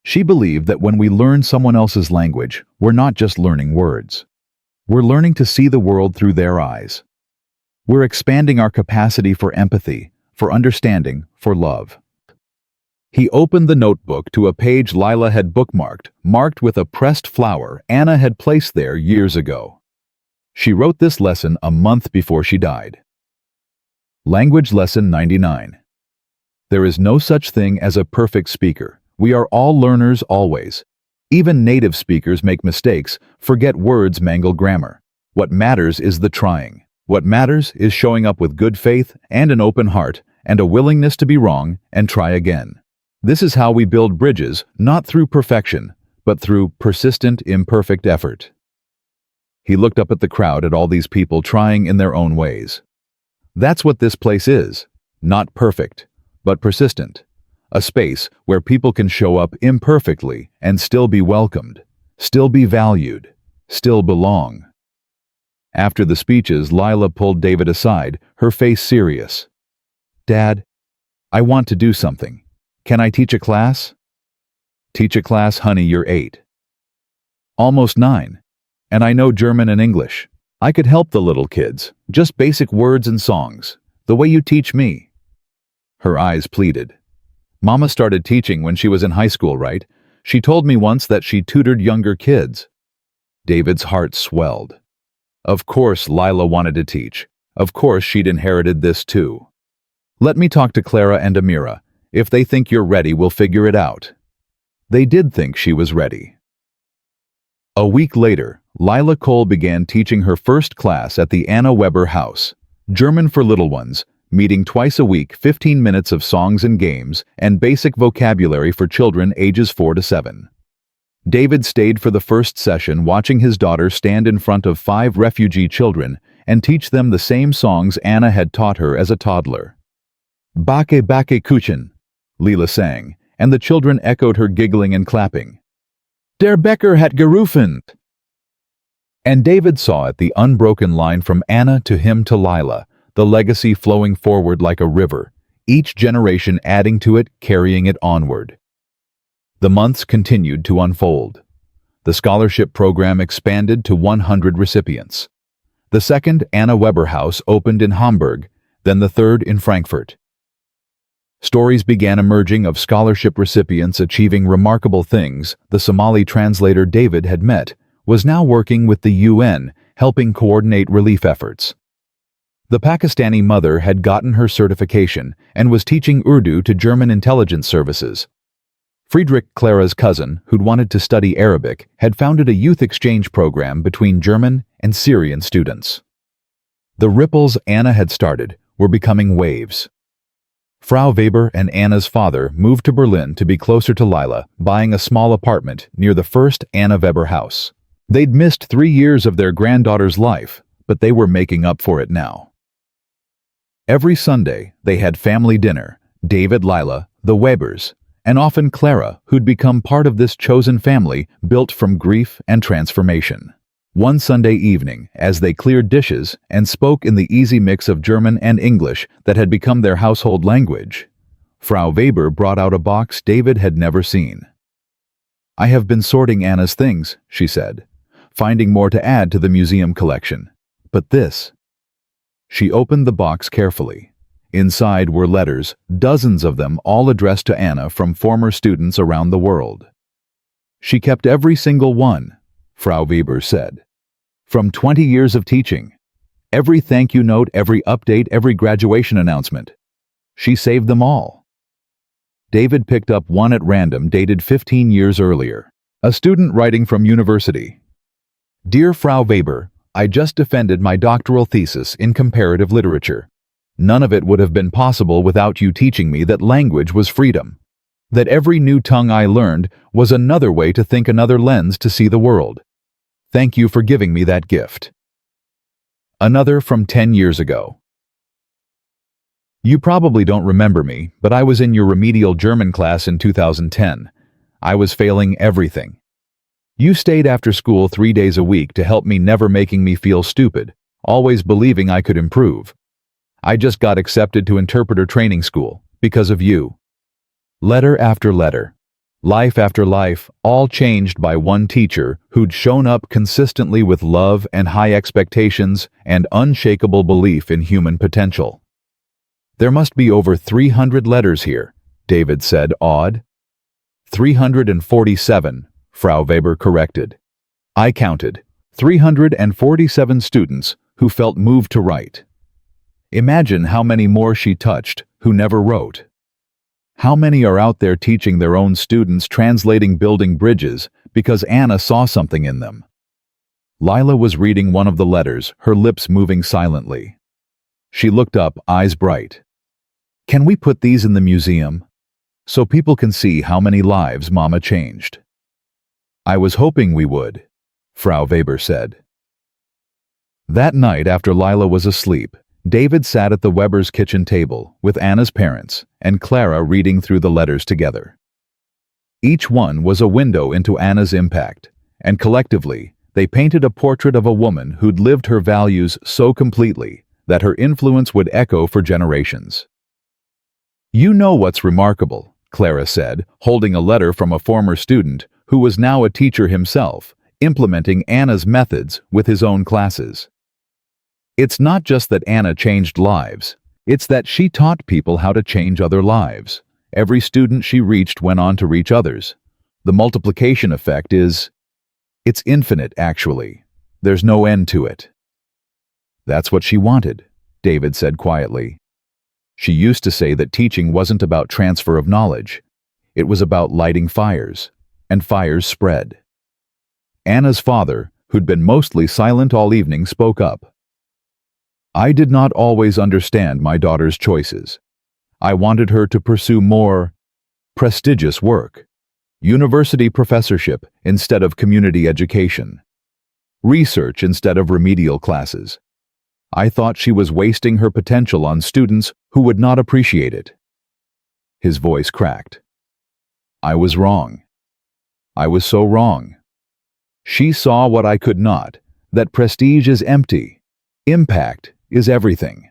[SPEAKER 1] She believed that when we learn someone else's language, we're not just learning words. We're learning to see the world through their eyes. We're expanding our capacity for empathy, for understanding, for love." He opened the notebook to a page Lila had bookmarked, marked with a pressed flower Anna had placed there years ago. She wrote this lesson a month before she died. Language Lesson 99. There is no such thing as a perfect speaker. We are all learners always. Even native speakers make mistakes, forget words, mangle grammar. What matters is the trying. What matters is showing up with good faith and an open heart and a willingness to be wrong and try again. This is how we build bridges, not through perfection, but through persistent, imperfect effort. He looked up at the crowd, at all these people trying in their own ways. That's what this place is. Not perfect, but persistent. A space where people can show up imperfectly and still be welcomed, still be valued, still belong. After the speeches, Lila pulled David aside, her face serious. "Dad, I want to do something. Can I teach a class?" "Teach a class, honey, you're 8. Almost 9. And I know German and English. I could help the little kids, just basic words and songs, the way you teach me." Her eyes pleaded. "Mama started teaching when she was in high school, right? She told me once that she tutored younger kids." David's heart swelled. Of course Lila wanted to teach. Of course she'd inherited this too. Let me talk to Clara and Amira. If they think you're ready, we'll figure it out. They did think she was ready. A week later, Lila Cole began teaching her first class at the Anna Weber House, German for Little Ones, meeting twice a week, 15 minutes of songs and games, and basic vocabulary for children ages 4 to 7. David stayed for the first session, watching his daughter stand in front of 5 refugee children and teach them the same songs Anna had taught her as a toddler. Backe Backe Kuchen, Lila sang, and the children echoed her, giggling and clapping. Der Bäcker hat gerufen. And David saw it, the unbroken line from Anna to him to Lila, the legacy flowing forward like a river, each generation adding to it, carrying it onward. The months continued to unfold. The scholarship program expanded to 100 recipients. The second Anna Weber House opened in Hamburg, then the third in Frankfurt. Stories began emerging of scholarship recipients achieving remarkable things. The Somali translator David had met was now working with the UN, helping coordinate relief efforts. The Pakistani mother had gotten her certification and was teaching Urdu to German intelligence services. Friedrich, Clara's cousin, who'd wanted to study Arabic, had founded a youth exchange program between German and Syrian students. The ripples Anna had started were becoming waves. Frau Weber and Anna's father moved to Berlin to be closer to Lila, buying a small apartment near the first Anna Weber house. They'd missed 3 years of their granddaughter's life, but they were making up for it now. Every Sunday, they had family dinner, David, Lila, the Webers, and often Clara, who'd become part of this chosen family built from grief and transformation. One Sunday evening, as they cleared dishes and spoke in the easy mix of German and English that had become their household language, Frau Weber brought out a box David had never seen. "I have been sorting Anna's things," she said, "finding more to add to the museum collection. But this..." She opened the box carefully. Inside were letters, dozens of them, all addressed to Anna from former students around the world. She kept every single one, Frau Weber said. From 20 years of teaching. Every thank you note, every update, every graduation announcement. She saved them all. David picked up one at random, dated 15 years earlier. A student writing from university. "Dear Frau Weber, I just defended my doctoral thesis in comparative literature. None of it would have been possible without you teaching me that language was freedom. That every new tongue I learned was another way to think, another lens to see the world. Thank you for giving me that gift." Another from 10 years ago. "You probably don't remember me, but I was in your remedial German class in 2010. I was failing everything. You stayed after school 3 days a week to help me, never making me feel stupid, always believing I could improve. I just got accepted to interpreter training school because of you. Letter after letter. Life after life, all changed by one teacher who'd shown up consistently with love and high expectations and unshakable belief in human potential." "There must be over 300 letters here," David said, awed. 347, Frau Weber corrected. "I counted 347 students who felt moved to write. Imagine how many more she touched who never wrote. How many are out there teaching their own students, translating, building bridges, because Anna saw something in them?" Lila was reading one of the letters, her lips moving silently. She looked up, eyes bright. "Can we put these in the museum? So people can see how many lives Mama changed." "I was hoping we would," Frau Weber said. That night, after Lila was asleep, David sat at the Weber's kitchen table with Anna's parents and Clara, reading through the letters together. Each one was a window into Anna's impact, and collectively, they painted a portrait of a woman who'd lived her values so completely that her influence would echo for generations. "You know what's remarkable," Clara said, holding a letter from a former student who was now a teacher himself, implementing Anna's methods with his own classes. "It's not just that Anna changed lives, it's that she taught people how to change other lives. Every student she reached went on to reach others. The multiplication effect it's infinite, actually. There's no end to it." That's what she wanted. David said quietly. She used to say that teaching wasn't about transfer of knowledge. It was about lighting fires, and fires spread. Anna's father, who'd been mostly silent all evening, spoke up. I did not always understand my daughter's choices. I wanted her to pursue more prestigious work, university professorship instead of community education, research instead of remedial classes. I thought she was wasting her potential on students who would not appreciate it. His voice cracked. I was wrong. I was so wrong. She saw what I could not, that prestige is empty. Impact is everything.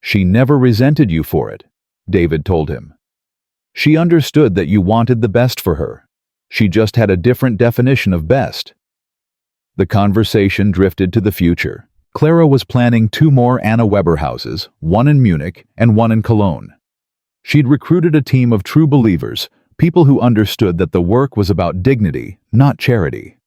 [SPEAKER 1] She never resented you for it, David told him. She understood that you wanted the best for her. She just had a different definition of best. The conversation drifted to the future. Clara was planning 2 more Anna Weber houses, one in Munich and one in Cologne. She'd recruited a team of true believers, people who understood that the work was about dignity, not charity.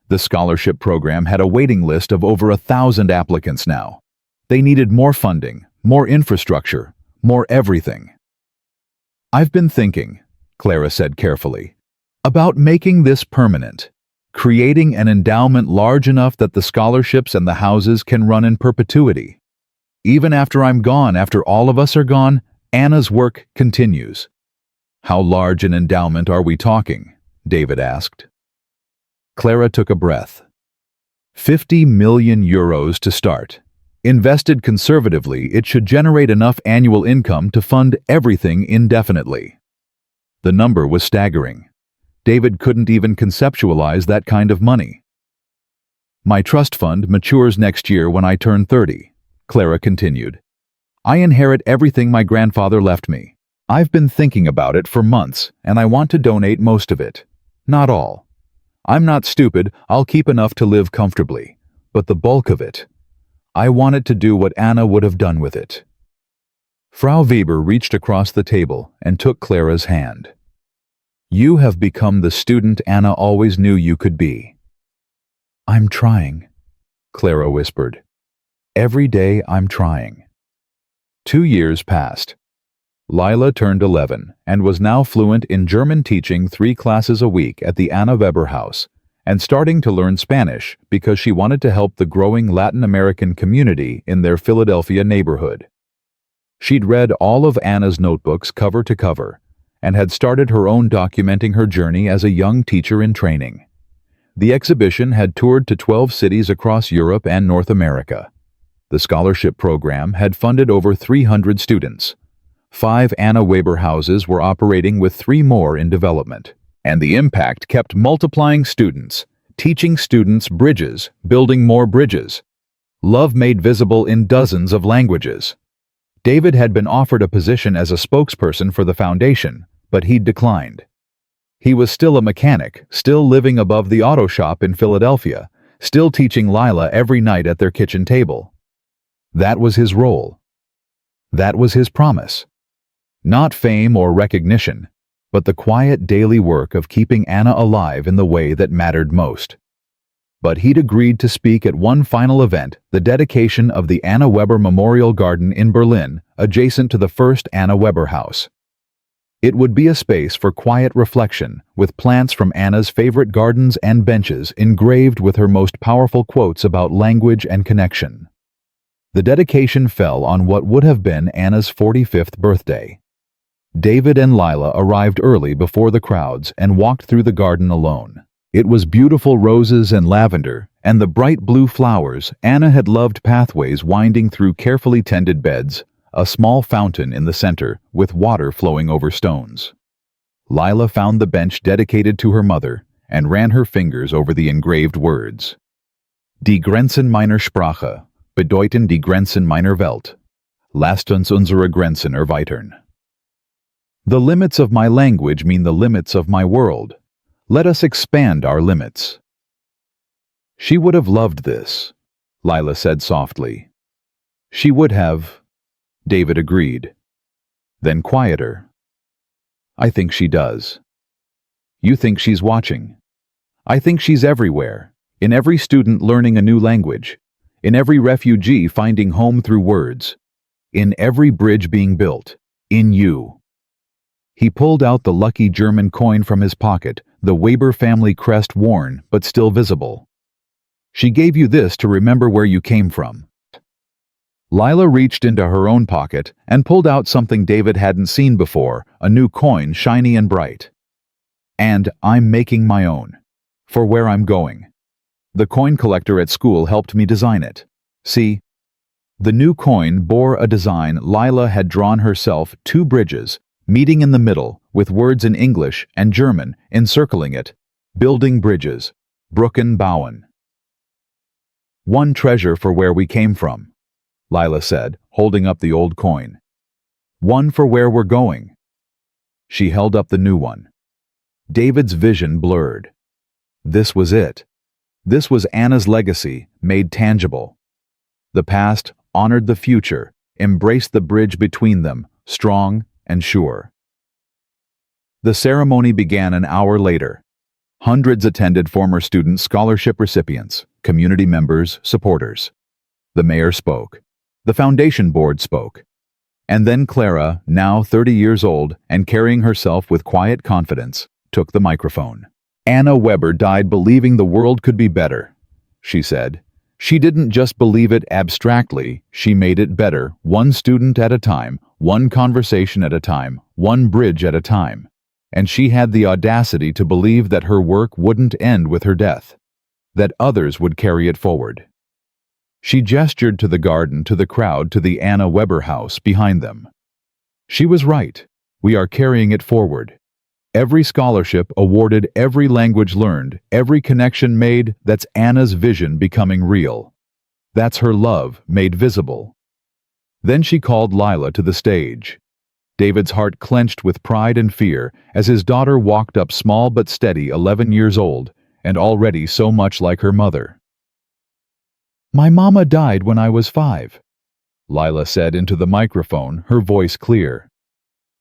[SPEAKER 1] The scholarship program had a waiting list of over 1,000 applicants now. They needed more funding, more infrastructure, more everything. I've been thinking, Clara said carefully, about making this permanent, creating an endowment large enough that the scholarships and the houses can run in perpetuity. Even after I'm gone, after all of us are gone, Anna's work continues. How large an endowment are we talking? David asked. Clara took a breath. 50 million euros to start. Invested conservatively, it should generate enough annual income to fund everything indefinitely. The number was staggering. David couldn't even conceptualize that kind of money. My trust fund matures next year when I turn 30, Clara continued. I inherit everything my grandfather left me. I've been thinking about it for months, and I want to donate most of it. Not all. I'm not stupid, I'll keep enough to live comfortably. But the bulk of it, I wanted to do what Anna would have done with it. Frau Weber reached across the table and took Clara's hand. You have become the student Anna always knew you could be. I'm trying, Clara whispered. Every day I'm trying. 2 years passed. Lila turned 11 and was now fluent in German, teaching 3 classes a week at the Anna Weber house and starting to learn Spanish because she wanted to help the growing Latin American community in their Philadelphia neighborhood. She'd read all of Anna's notebooks cover to cover and had started her own documenting her journey as a young teacher in training. The exhibition had toured to 12 cities across Europe and North America. The scholarship program had funded over 300 students. 5 Anna Weber houses were operating with 3 more in development. And the impact kept multiplying students, teaching students bridges, building more bridges. Love made visible in dozens of languages. David had been offered a position as a spokesperson for the foundation, but he'd declined. He was still a mechanic, still living above the auto shop in Philadelphia, still teaching Lila every night at their kitchen table. That was his role. That was his promise. Not fame or recognition, but the quiet daily work of keeping Anna alive in the way that mattered most. But he'd agreed to speak at one final event, the dedication of the Anna Weber Memorial Garden in Berlin, adjacent to the first Anna Weber house. It would be a space for quiet reflection, with plants from Anna's favorite gardens and benches engraved with her most powerful quotes about language and connection. The dedication fell on what would have been Anna's 45th birthday. David and Lila arrived early before the crowds and walked through the garden alone. It was beautiful roses and lavender, and the bright blue flowers. Anna had loved pathways winding through carefully tended beds, a small fountain in the center with water flowing over stones. Lila found the bench dedicated to her mother and ran her fingers over the engraved words. Die Grenzen meiner Sprache bedeuten die Grenzen meiner Welt. Lasst uns unsere Grenzen erweitern. The limits of my language mean the limits of my world. Let us expand our limits. She would have loved this, Lila said softly. She would have, David agreed. Then quieter. I think she does. You think she's watching. I think she's everywhere, in every student learning a new language, in every refugee finding home through words, in every bridge being built, in you. He pulled out the lucky German coin from his pocket, the Weber family crest worn but still visible. She gave you this to remember where you came from. Lila reached into her own pocket and pulled out something David hadn't seen before, a new coin, shiny and bright. And I'm making my own. For where I'm going. The coin collector at school helped me design it. See? The new coin bore a design Lila had drawn herself, 2 bridges, meeting in the middle, with words in English and German encircling it. Building bridges. Brücken bauen. One treasure for where we came from, Lila said, holding up the old coin. One for where we're going. She held up the new one. David's vision blurred. This was it. This was Anna's legacy, made tangible. The past honored the future, embraced the bridge between them, strong and sure. The ceremony began an hour later. Hundreds attended, former student scholarship recipients, community members, supporters. The mayor spoke. The foundation board spoke. And then Clara, now 30 years old and carrying herself with quiet confidence, took the microphone. Anna Weber died believing the world could be better, she said. She didn't just believe it abstractly, she made it better, one student at a time, one conversation at a time, one bridge at a time. And she had the audacity to believe that her work wouldn't end with her death, that others would carry it forward. She gestured to the garden, to the crowd, to the Anna Weber house behind them. She was right. We are carrying it forward. Every scholarship awarded, every language learned, every connection made, that's Anna's vision becoming real. That's her love made visible. Then she called Lila to the stage. David's heart clenched with pride and fear as his daughter walked up, small but steady, 11 years old, and already so much like her mother. My mama died when I was 5, Lila said into the microphone, her voice clear.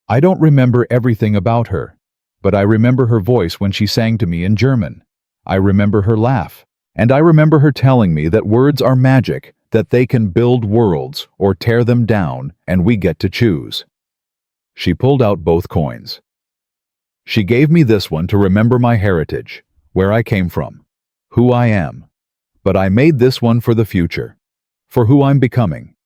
[SPEAKER 1] I don't remember everything about her. But I remember her voice when she sang to me in German. I remember her laugh. And I remember her telling me that words are magic, that they can build worlds or tear them down, and we get to choose. She pulled out both coins. She gave me this one to remember my heritage, where I came from, who I am. But I made this one for the future, for who I'm becoming.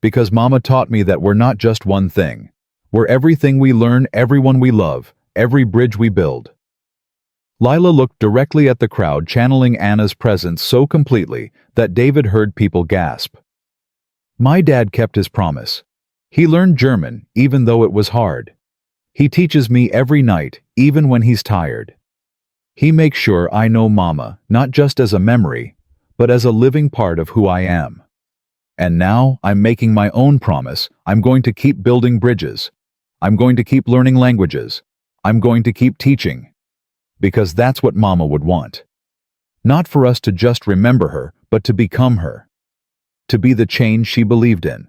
[SPEAKER 1] Because Mama taught me that we're not just one thing. We're everything we learn, everyone we love, every bridge we build. Lila looked directly at the crowd, channeling Anna's presence so completely that David heard people gasp. My dad kept his promise. He learned German, even though it was hard. He teaches me every night, even when he's tired. He makes sure I know Mama, not just as a memory, but as a living part of who I am. And now I'm making my own promise. I'm going to keep building bridges. I'm going to keep learning languages. I'm going to keep teaching. Because that's what Mama would want. Not for us to just remember her, but to become her. To be the change she believed in.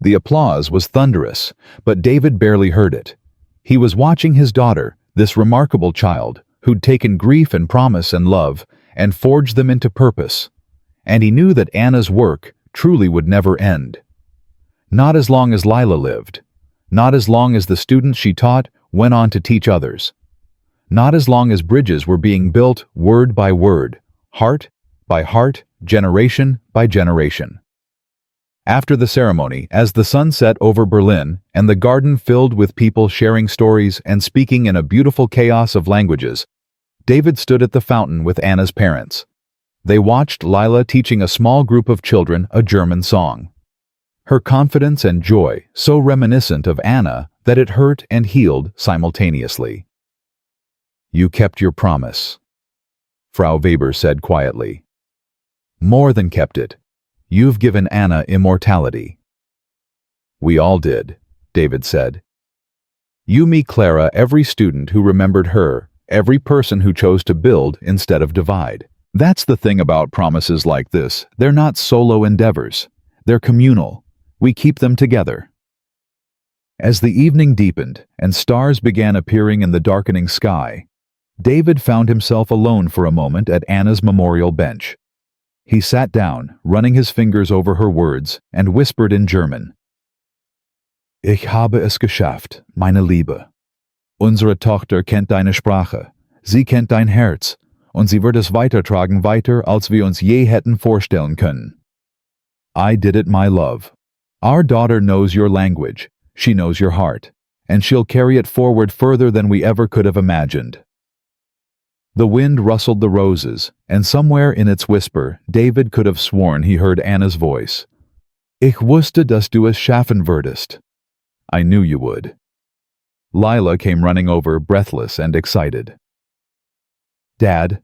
[SPEAKER 1] The applause was thunderous, but David barely heard it. He was watching his daughter, this remarkable child, who'd taken grief and promise and love, and forged them into purpose. And he knew that Anna's work truly would never end. Not as long as Lila lived. Not as long as the students she taught went on to teach others. Not as long as bridges were being built word by word, heart by heart, generation by generation. After the ceremony, as the sun set over Berlin and the garden filled with people sharing stories and speaking in a beautiful chaos of languages, David stood at the fountain with Anna's parents. They watched Lila teaching a small group of children a German song. Her confidence and joy so reminiscent of Anna that it hurt and healed simultaneously. You kept your promise, Frau Weber said quietly. More than kept it. You've given Anna immortality. We all did, David said. You, me, Clara, every student who remembered her, every person who chose to build instead of divide. That's the thing about promises like this. They're not solo endeavors. They're communal. We keep them together. As the evening deepened and stars began appearing in the darkening sky, David found himself alone for a moment at Anna's memorial bench. He sat down, running his fingers over her words, and whispered in German. Ich habe es geschafft, meine Liebe. Unsere Tochter kennt deine Sprache. Sie kennt dein Herz. Und sie wird es weitertragen weiter, als wir uns je hätten vorstellen können. I did it, my love. Our daughter knows your language. She knows your heart. And she'll carry it forward further than we ever could have imagined. The wind rustled the roses, and somewhere in its whisper, David could have sworn he heard Anna's voice. Ich wusste, dass du es schaffen würdest. I knew you would. Lila came running over, breathless and excited. Dad,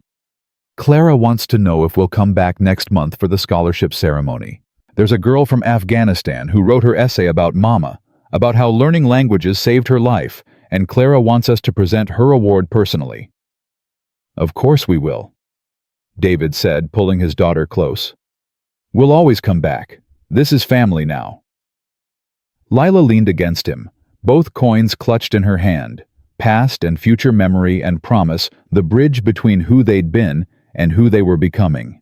[SPEAKER 1] Clara wants to know if we'll come back next month for the scholarship ceremony. There's a girl from Afghanistan who wrote her essay about Mama, about how learning languages saved her life, and Clara wants us to present her award personally. Of course we will, David said, pulling his daughter close. We'll always come back. This is family now. Lila leaned against him, both coins clutched in her hand, past and future memory and promise, the bridge between who they'd been and who they were becoming.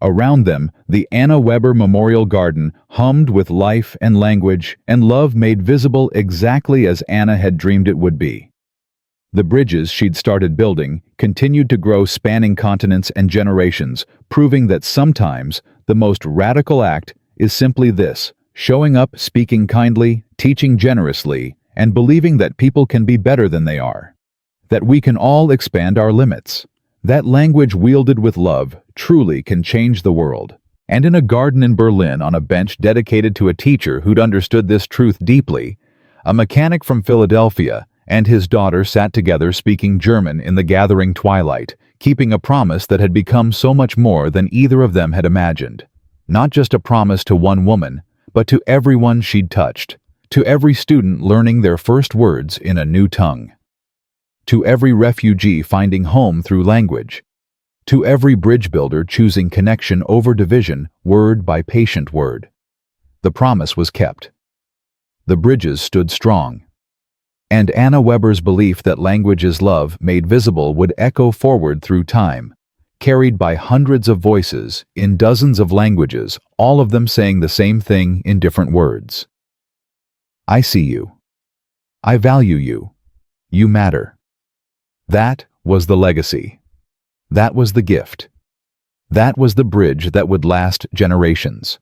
[SPEAKER 1] Around them, the Anna Weber Memorial Garden hummed with life and language and love made visible exactly as Anna had dreamed it would be. The bridges she'd started building continued to grow, spanning continents and generations, proving that sometimes the most radical act is simply this: showing up, speaking kindly, teaching generously, and believing that people can be better than they are. That we can all expand our limits. That language wielded with love truly can change the world. And in a garden in Berlin, on a bench dedicated to a teacher who'd understood this truth deeply, a mechanic from Philadelphia and his daughter sat together speaking German in the gathering twilight, keeping a promise that had become so much more than either of them had imagined. Not just a promise to one woman, but to everyone she'd touched, to every student learning their first words in a new tongue, to every refugee finding home through language, to every bridge builder choosing connection over division, word by patient word. The promise was kept. The bridges stood strong. And Anna Weber's belief that language is love made visible would echo forward through time, carried by hundreds of voices in dozens of languages, all of them saying the same thing in different words. I see you. I value you. You matter. That was the legacy. That was the gift. That was the bridge that would last generations.